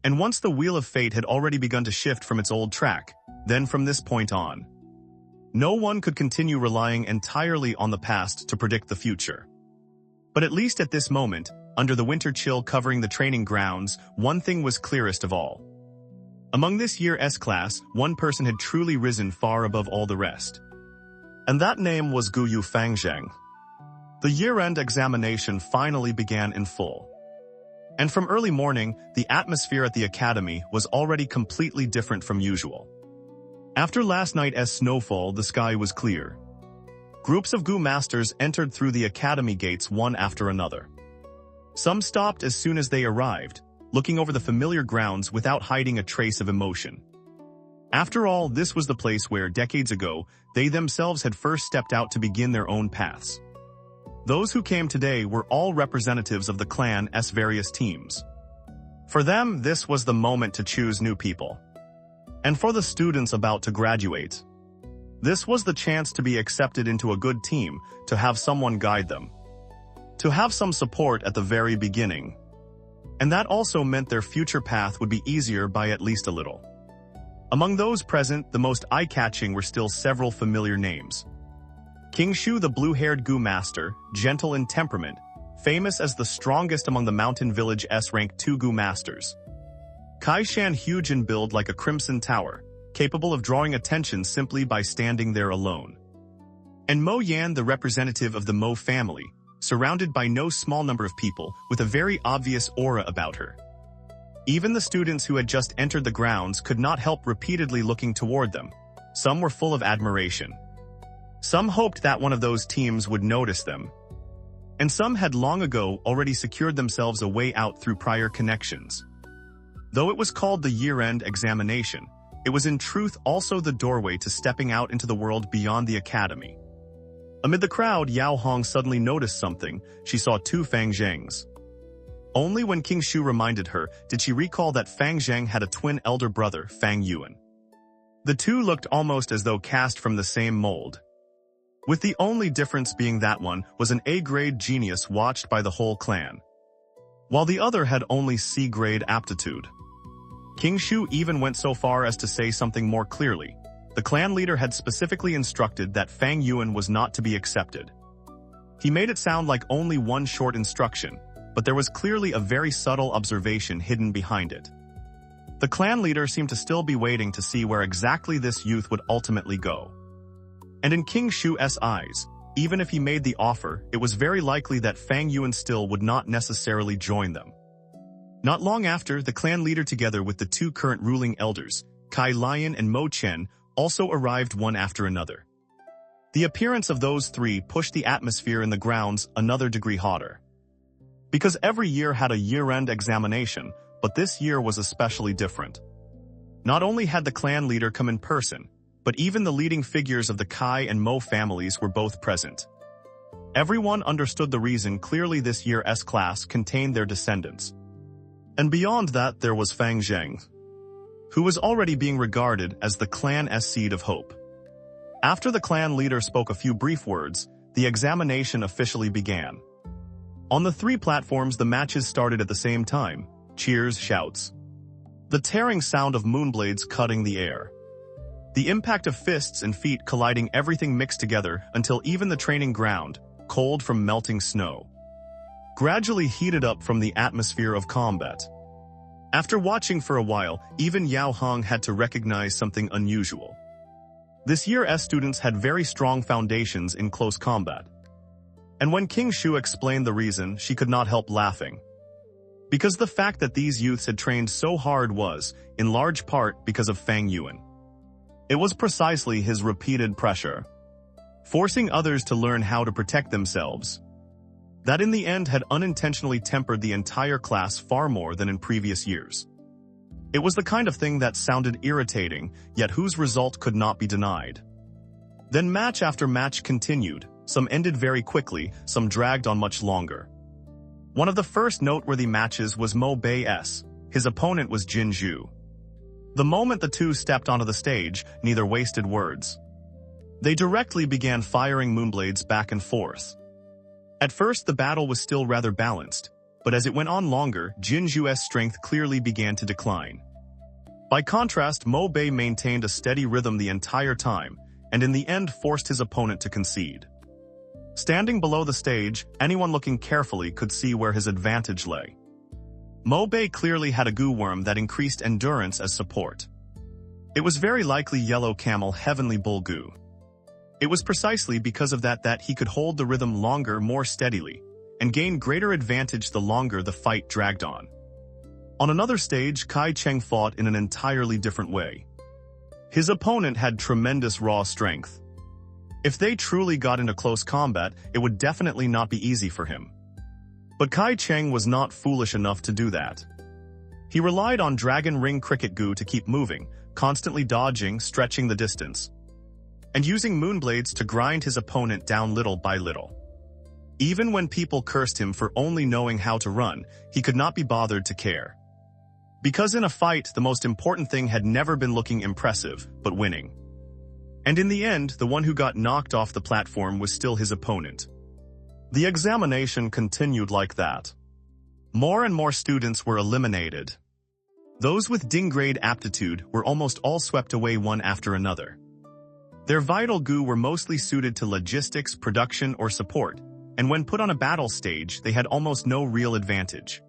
And once the wheel of fate had already begun to shift from its old track, then from this point on, no one could continue relying entirely on the past to predict the future. But at least at this moment, under the winter chill covering the training grounds, one thing was clearest of all. Among this year's class, one person had truly risen far above all the rest. And that name was Gu Yue Village. The year-end examination finally began in full. And from early morning, the atmosphere at the academy was already completely different from usual. After last night's snowfall, the sky was clear. Groups of Gu masters entered through the academy gates one after another. Some stopped as soon as they arrived, looking over the familiar grounds without hiding a trace of emotion. After all, this was the place where, decades ago, they themselves had first stepped out to begin their own paths. Those who came today were all representatives of the clan's various teams. For them, this was the moment to choose new people. And for the students about to graduate, this was the chance to be accepted into a good team, to have someone guide them, to have some support at the very beginning. And that also meant their future path would be easier by at least a little. Among those present, the most eye-catching were still several familiar names. King Shu, the blue-haired Gu master, gentle in temperament, famous as the strongest among the mountain village's rank 2 Gu masters. Kai Shan, huge in build like a crimson tower, capable of drawing attention simply by standing there alone. And Mo Yan, the representative of the Mo family, surrounded by no small number of people, with a very obvious aura about her. Even the students who had just entered the grounds could not help repeatedly looking toward them. Some were full of admiration. Some hoped that one of those teams would notice them. And some had long ago already secured themselves a way out through prior connections. Though it was called the year-end examination, it was in truth also the doorway to stepping out into the world beyond the academy. Amid the crowd, Yao Hong suddenly noticed something. She saw 2 Fang Zhengs. Only when King Shu reminded her did she recall that Fang Zheng had a twin elder brother, Fang Yuan. The two looked almost as though cast from the same mold, with the only difference being that one was an A-grade genius watched by the whole clan, while the other had only C-grade aptitude. King Shu even went so far as to say something more clearly. The clan leader had specifically instructed that Fang Yuan was not to be accepted. He made it sound like only one short instruction, but there was clearly a very subtle observation hidden behind it. The clan leader seemed to still be waiting to see where exactly this youth would ultimately go. And in King Shu's eyes, even if he made the offer, it was very likely that Fang Yuan still would not necessarily join them. Not long after, the clan leader together with the 2 current ruling elders, Kai Lion and Mo Chen, also arrived one after another. The appearance of those 3 pushed the atmosphere in the grounds another degree hotter. Because every year had a year-end examination, but this year was especially different. Not only had the clan leader come in person, but even the leading figures of the Kai and Mo families were both present. Everyone understood the reason clearly this year's class contained their descendants. And beyond that there was Fang Zheng, who was already being regarded as the clan's seed of hope. After the clan leader spoke a few brief words, the examination officially began. On the 3 platforms the matches started at the same time, cheers, shouts. The tearing sound of moonblades cutting the air. The impact of fists and feet colliding, everything mixed together until even the training ground, cold from melting snow, gradually heated up from the atmosphere of combat. After watching for a while, even Yao Hong had to recognize something unusual. This year's students had very strong foundations in close combat. And when King Shu explained the reason, she could not help laughing. Because the fact that these youths had trained so hard was, in large part, because of Fang Yuan. It was precisely his repeated pressure, forcing others to learn how to protect themselves, that in the end had unintentionally tempered the entire class far more than in previous years. It was the kind of thing that sounded irritating, yet whose result could not be denied. Then match after match continued, some ended very quickly, some dragged on much longer. One of the first noteworthy matches was Mo Bei's. His opponent was Jin Zhu. The moment the two stepped onto the stage, neither wasted words. They directly began firing moonblades back and forth. At first the battle was still rather balanced, but as it went on longer, Jin Zhu's strength clearly began to decline. By contrast, Mo Bei maintained a steady rhythm the entire time, and in the end forced his opponent to concede. Standing below the stage, anyone looking carefully could see where his advantage lay. Mo Bei clearly had a Gu worm that increased endurance as support. It was very likely Yellow Camel Heavenly Bull Gu. It was precisely because of that he could hold the rhythm longer more steadily, and gain greater advantage the longer the fight dragged on. On another stage, Cheng fought in an entirely different way. His opponent had tremendous raw strength. If they truly got into close combat, it would definitely not be easy for him. But Cheng was not foolish enough to do that. He relied on Dragon Ring Cricket Gu to keep moving, constantly dodging, stretching the distance, and using moonblades to grind his opponent down little by little. Even when people cursed him for only knowing how to run, he could not be bothered to care. Because in a fight, the most important thing had never been looking impressive, but winning. And in the end, the one who got knocked off the platform was still his opponent. The examination continued like that. More and more students were eliminated. Those with Ding-grade aptitude were almost all swept away one after another. Their vital Gu were mostly suited to logistics, production, or support, and when put on a battle stage, they had almost no real advantage.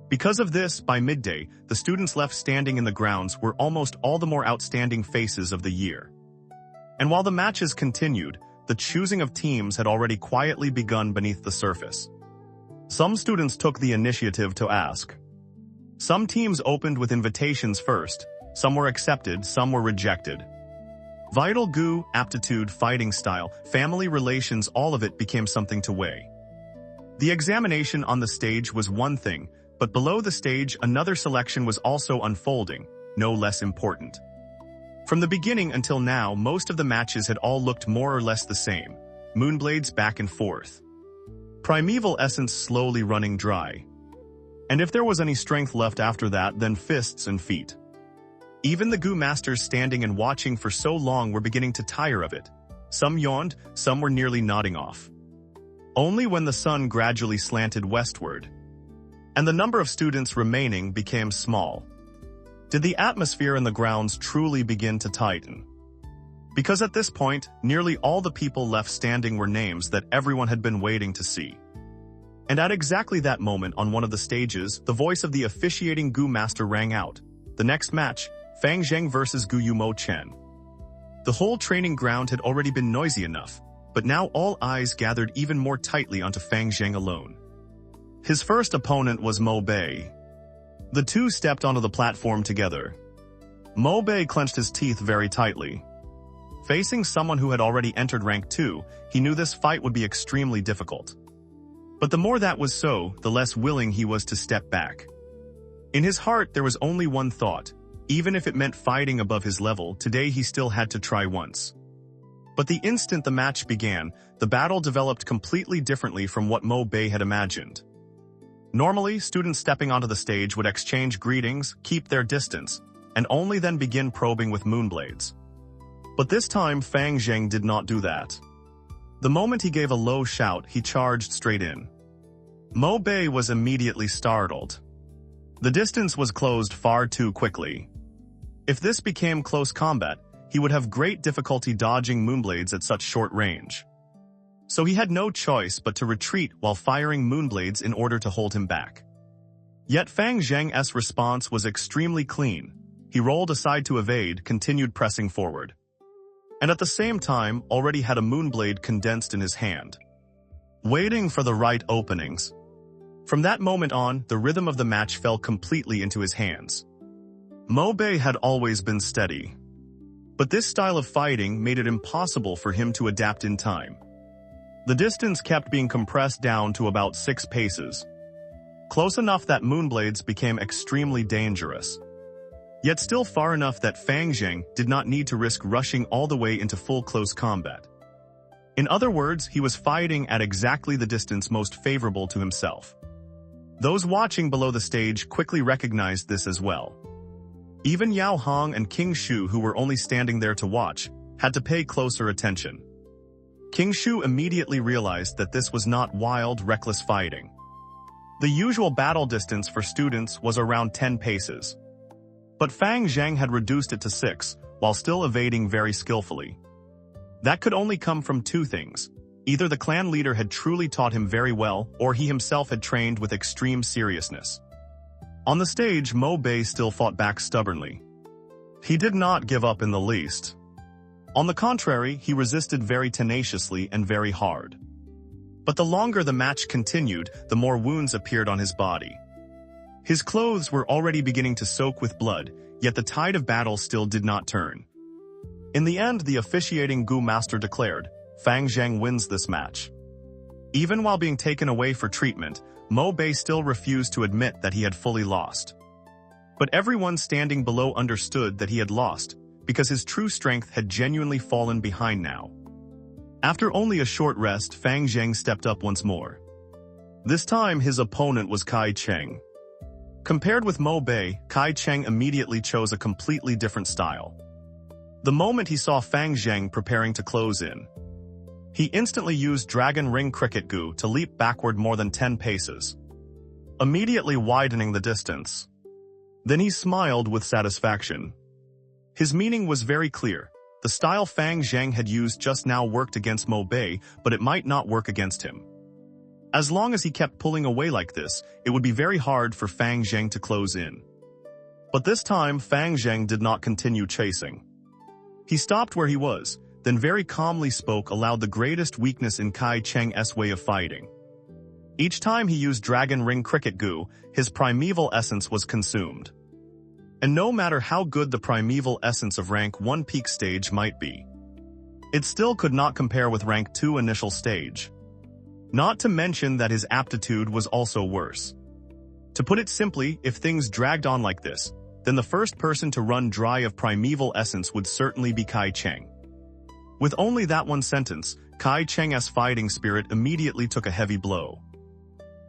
Because of this, by midday, the students left standing in the grounds were almost all the more outstanding faces of the year. And while the matches continued, the choosing of teams had already quietly begun beneath the surface. Some students took the initiative to ask. Some teams opened with invitations first, some were accepted, some were rejected. Vital Gu, aptitude, fighting style, family relations, all of it became something to weigh. The examination on the stage was one thing, but below the stage another selection was also unfolding, no less important. From the beginning until now, most of the matches had all looked more or less the same, moonblades back and forth. Primeval essence slowly running dry. And if there was any strength left after that, then fists and feet. Even the Gu masters standing and watching for so long were beginning to tire of it. Some yawned, some were nearly nodding off. Only when the sun gradually slanted westward, and the number of students remaining became small, did the atmosphere in the grounds truly begin to tighten. Because at this point, nearly all the people left standing were names that everyone had been waiting to see. And at exactly that moment on one of the stages, the voice of the officiating Gu master rang out. The next match, Fang Zheng versus Gu Yue Chen. The whole training ground had already been noisy enough, but now all eyes gathered even more tightly onto Fang Zheng alone. His first opponent was Mo Bei. The two stepped onto the platform together. Mo Bei clenched his teeth very tightly. Facing someone who had already entered rank 2, he knew this fight would be extremely difficult. But the more that was so, the less willing he was to step back. In his heart, there was only one thought. Even if it meant fighting above his level, today he still had to try once. But the instant the match began, the battle developed completely differently from what Mo Bei had imagined. Normally, students stepping onto the stage would exchange greetings, keep their distance, and only then begin probing with moonblades. But this time, Fang Zheng did not do that. The moment he gave a low shout, he charged straight in. Mo Bei was immediately startled. The distance was closed far too quickly. If this became close combat, he would have great difficulty dodging moonblades at such short range. So he had no choice but to retreat while firing moonblades in order to hold him back. Yet Fang Zheng's response was extremely clean. He rolled aside to evade, continued pressing forward. and at the same time already had a moonblade condensed in his hand, waiting for the right openings. From that moment on, the rhythm of the match fell completely into his hands. Mo Bei had always been steady, but this style of fighting made it impossible for him to adapt in time. The distance kept being compressed down to about 6 paces, close enough that moonblades became extremely dangerous, yet still far enough that Fang Zheng did not need to risk rushing all the way into full close combat. In other words, he was fighting at exactly the distance most favorable to himself. Those watching below the stage quickly recognized this as well. Even Yao Hong and King Shu, who were only standing there to watch, had to pay closer attention. King Shu immediately realized that this was not wild, reckless fighting. The usual battle distance for students was around 10 paces. But Fang Zheng had reduced it to 6, while still evading very skillfully. That could only come from 2 things. Either the clan leader had truly taught him very well, or he himself had trained with extreme seriousness. On the stage, Mo Bei still fought back stubbornly. He did not give up in the least. On the contrary, he resisted very tenaciously and very hard. But the longer the match continued, the more wounds appeared on his body. His clothes were already beginning to soak with blood, yet the tide of battle still did not turn. In the end, the officiating Gu master declared, Fang Zheng wins this match. Even while being taken away for treatment, Mo Bei still refused to admit that he had fully lost. But everyone standing below understood that he had lost, because his true strength had genuinely fallen behind now. After only a short rest, Fang Zheng stepped up once more. This time, his opponent was Cheng. Compared with Mo Bei, Cheng immediately chose a completely different style. The moment he saw Fang Zheng preparing to close in, he instantly used Dragon Ring Cricket Gu to leap backward more than 10 paces, immediately widening the distance. Then he smiled with satisfaction. His meaning was very clear. The style Fang Zheng had used just now worked against Mo Bei, but it might not work against him. As long as he kept pulling away like this, it would be very hard for Fang Zheng to close in. But this time, Fang Zheng did not continue chasing. He stopped where he was, then very calmly spoke aloud the greatest weakness in Cheng's way of fighting. Each time he used Dragon Ring Cricket Gu, his primeval essence was consumed. And no matter how good the primeval essence of rank 1 peak stage might be, it still could not compare with rank 2 initial stage. Not to mention that his aptitude was also worse. To put it simply, if things dragged on like this, then the first person to run dry of primeval essence would certainly be Cheng. With only that one sentence, Cheng's fighting spirit immediately took a heavy blow.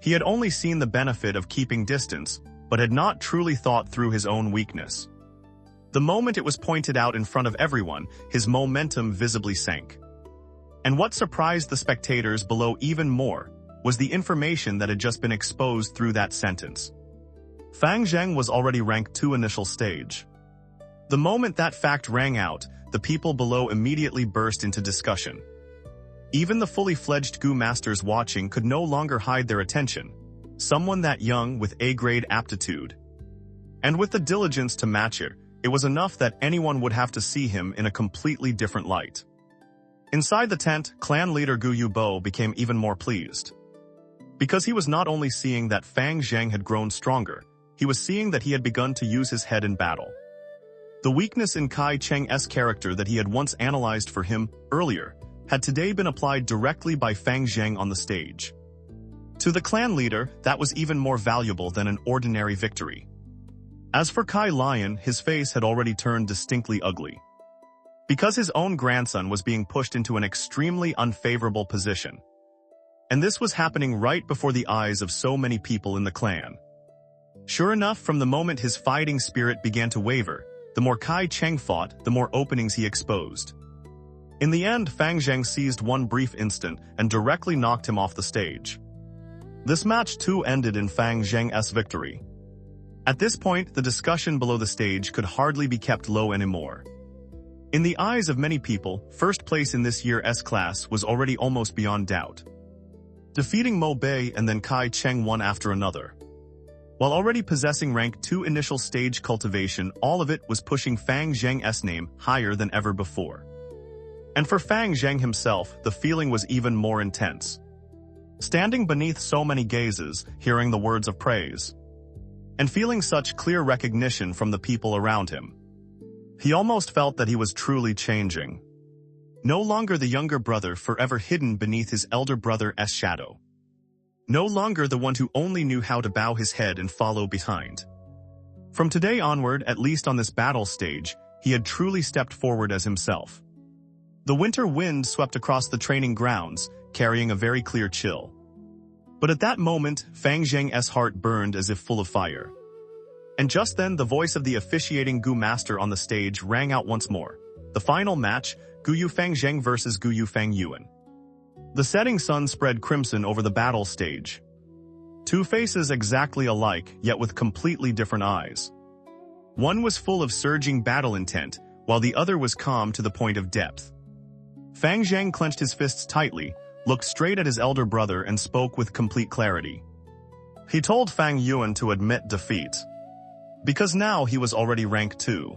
He had only seen the benefit of keeping distance, but had not truly thought through his own weakness. The moment it was pointed out in front of everyone, his momentum visibly sank. And what surprised the spectators below even more was the information that had just been exposed through that sentence. Fang Zheng was already rank 2 initial stage. The moment that fact rang out, the people below immediately burst into discussion. Even the fully fledged Gu masters watching could no longer hide their attention. Someone that young with A-grade aptitude, and with the diligence to match it, it was enough that anyone would have to see him in a completely different light. Inside the tent, clan leader Gu Yue became even more pleased. Because he was not only seeing that Fang Zheng had grown stronger, he was seeing that he had begun to use his head in battle. The weakness in Cheng's character that he had once analyzed for him earlier had today been applied directly by Fang Zheng on the stage. To the clan leader, that was even more valuable than an ordinary victory. As for Lion, his face had already turned distinctly ugly. Because his own grandson was being pushed into an extremely unfavorable position. And this was happening right before the eyes of so many people in the clan. Sure enough, from the moment his fighting spirit began to waver, the more Cheng fought, the more openings he exposed. In the end, Fang Zheng seized one brief instant and directly knocked him off the stage. This match too ended in Fang Zheng's victory. At this point, the discussion below the stage could hardly be kept low anymore. In the eyes of many people, first place in this year's class was already almost beyond doubt. Defeating Mo Bei and then Cheng one after another. While already possessing rank 2 initial stage cultivation, all of it was pushing Fang Zheng's name higher than ever before. And for Fang Zheng himself, the feeling was even more intense. Standing beneath so many gazes, hearing the words of praise, and feeling such clear recognition from the people around him, he almost felt that he was truly changing. No longer the younger brother forever hidden beneath his elder brother's shadow. No longer the one who only knew how to bow his head and follow behind. From today onward, at least on this battle stage, he had truly stepped forward as himself. The winter wind swept across the training grounds, carrying a very clear chill. But at that moment, Fang Zheng's heart burned as if full of fire. And just then, the voice of the officiating Gu master on the stage rang out once more. The final match, Gu Yue Fang Zheng versus Gu Yue Fang Yuan. The setting sun spread crimson over the battle stage. Two faces exactly alike, yet with completely different eyes. One was full of surging battle intent, while the other was calm to the point of depth. Fang Zheng clenched his fists tightly, looked straight at his elder brother and spoke with complete clarity. He told Fang Yuan to admit defeat, because now he was already rank 2.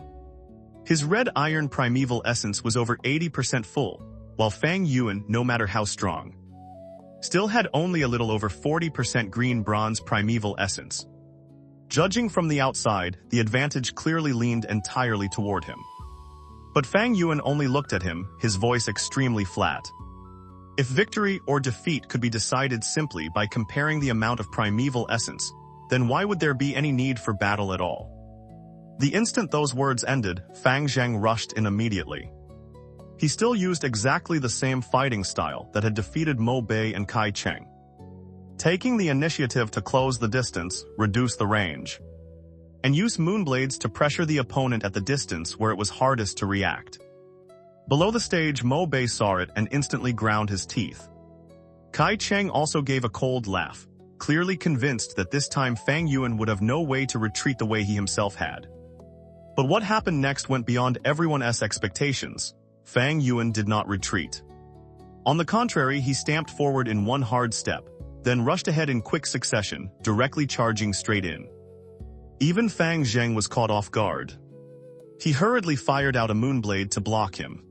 His red iron primeval essence was over 80% full, while Fang Yuan, no matter how strong, still had only a little over 40% green bronze primeval essence. Judging from the outside, the advantage clearly leaned entirely toward him. But Fang Yuan only looked at him, his voice extremely flat. If victory or defeat could be decided simply by comparing the amount of primeval essence, then why would there be any need for battle at all? The instant those words ended, Fang Zheng rushed in immediately. He still used exactly the same fighting style that had defeated Mo Bei and Cheng. Taking the initiative to close the distance, reduce the range, and use moonblades to pressure the opponent at the distance where it was hardest to react. Below the stage, Mo Bei saw it and instantly ground his teeth. Cheng also gave a cold laugh, clearly convinced that this time Fang Yuan would have no way to retreat the way he himself had. But what happened next went beyond everyone's expectations. Fang Yuan did not retreat. On the contrary, he stamped forward in one hard step, then rushed ahead in quick succession, directly charging straight in. Even Fang Zheng was caught off guard. He hurriedly fired out a moonblade to block him.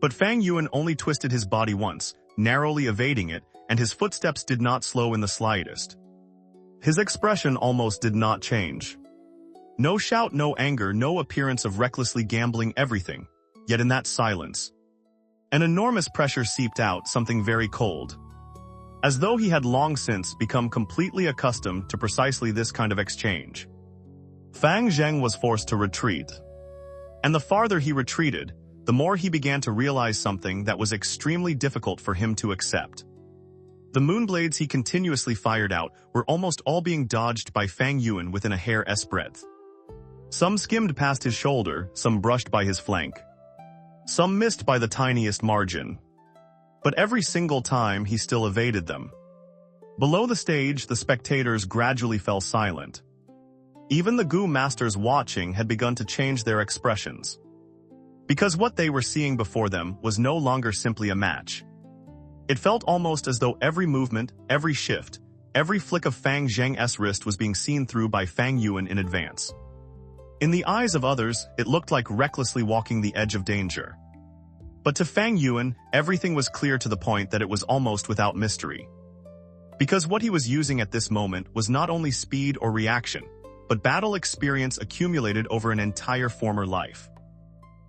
But Fang Yuan only twisted his body once, narrowly evading it, and his footsteps did not slow in the slightest. His expression almost did not change. No shout, no anger, no appearance of recklessly gambling everything, yet in that silence, an enormous pressure seeped out, something very cold. As though he had long since become completely accustomed to precisely this kind of exchange. Fang Zheng was forced to retreat. And the farther he retreated, the more he began to realize something that was extremely difficult for him to accept. The moonblades he continuously fired out were almost all being dodged by Fang Yuan within a hair's breadth. Some skimmed past his shoulder, some brushed by his flank. Some missed by the tiniest margin. But every single time he still evaded them. Below the stage, the spectators gradually fell silent. Even the Gu masters watching had begun to change their expressions. Because what they were seeing before them was no longer simply a match. It felt almost as though every movement, every shift, every flick of Fang Zheng's wrist was being seen through by Fang Yuan in advance. In the eyes of others, it looked like recklessly walking the edge of danger. But to Fang Yuan, everything was clear to the point that it was almost without mystery. Because what he was using at this moment was not only speed or reaction, but battle experience accumulated over an entire former life.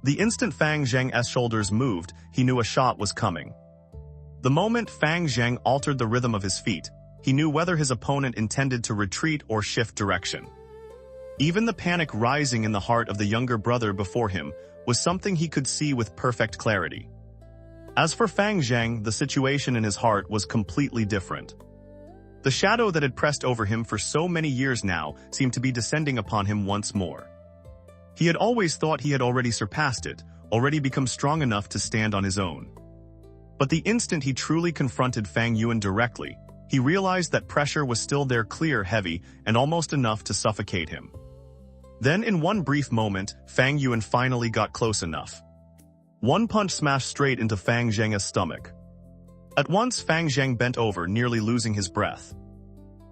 The instant Fang Zheng's shoulders moved, he knew a shot was coming. The moment Fang Zheng altered the rhythm of his feet, he knew whether his opponent intended to retreat or shift direction. Even the panic rising in the heart of the younger brother before him was something he could see with perfect clarity. As for Fang Zheng, the situation in his heart was completely different. The shadow that had pressed over him for so many years now seemed to be descending upon him once more. He had always thought he had already surpassed it, already become strong enough to stand on his own. But the instant he truly confronted Fang Yuan directly, he realized that pressure was still there, clear, heavy, and almost enough to suffocate him. Then in one brief moment, Fang Yuan finally got close enough. One punch smashed straight into Fang Zheng's stomach. At once Fang Zheng bent over, nearly losing his breath.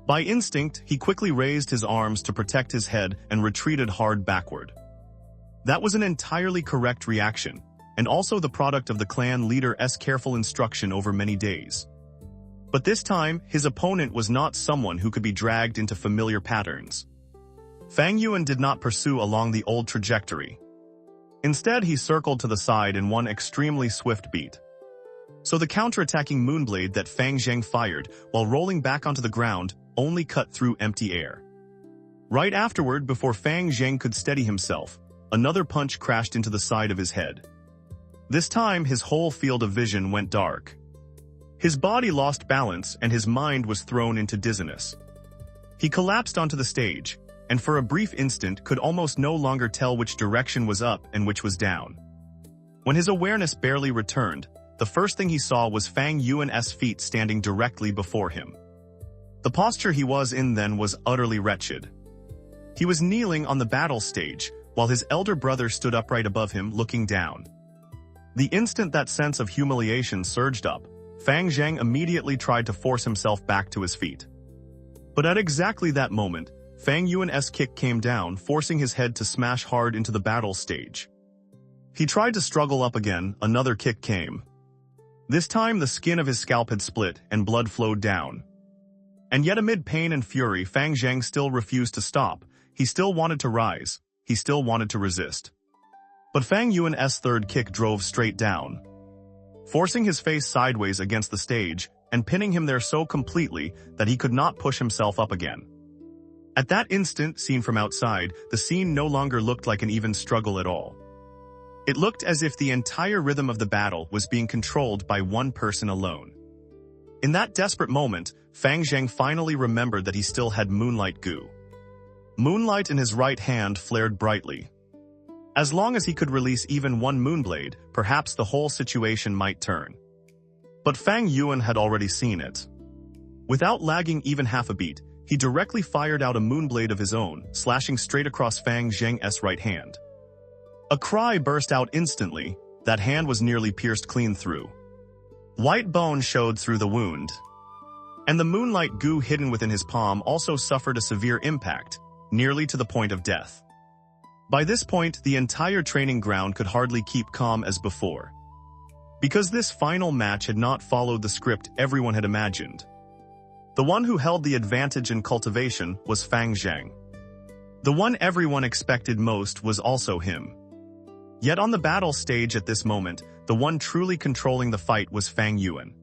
By instinct, he quickly raised his arms to protect his head and retreated hard backward. That was an entirely correct reaction, and also the product of the clan leader's careful instruction over many days. But this time, his opponent was not someone who could be dragged into familiar patterns. Fang Yuan did not pursue along the old trajectory. Instead, he circled to the side in one extremely swift beat. So the counterattacking moonblade that Fang Zheng fired, while rolling back onto the ground, only cut through empty air. Right afterward, before Fang Zheng could steady himself, another punch crashed into the side of his head. This time, his whole field of vision went dark. His body lost balance and his mind was thrown into dizziness. He collapsed onto the stage, and for a brief instant could almost no longer tell which direction was up and which was down. When his awareness barely returned, the first thing he saw was Fang Yuan's feet standing directly before him. The posture he was in then was utterly wretched. He was kneeling on the battle stage, while his elder brother stood upright above him looking down. The instant that sense of humiliation surged up, Fang Zheng immediately tried to force himself back to his feet. But at exactly that moment, Fang Yuan's kick came down, forcing his head to smash hard into the battle stage. He tried to struggle up again, another kick came. This time the skin of his scalp had split and blood flowed down. And yet amid pain and fury, Fang Zheng still refused to stop. He still wanted to rise. He still wanted to resist. But Fang Yuan's third kick drove straight down, forcing his face sideways against the stage and pinning him there so completely that he could not push himself up again. At that instant, seen from outside, the scene no longer looked like an even struggle at all. It looked as if the entire rhythm of the battle was being controlled by one person alone. In that desperate moment, Fang Zheng finally remembered that he still had Moonlight Gu. Moonlight in his right hand flared brightly. As long as he could release even one moonblade, perhaps the whole situation might turn. But Fang Yuan had already seen it. Without lagging even half a beat, he directly fired out a moonblade of his own, slashing straight across Fang Zheng's right hand. A cry burst out instantly. That hand was nearly pierced clean through. White bone showed through the wound. And the Moonlight Gu hidden within his palm also suffered a severe impact, nearly to the point of death. By this point, the entire training ground could hardly keep calm as before. Because this final match had not followed the script everyone had imagined. The one who held the advantage in cultivation was Fang Zheng. The one everyone expected most was also him. Yet on the battle stage at this moment, the one truly controlling the fight was Fang Yuan.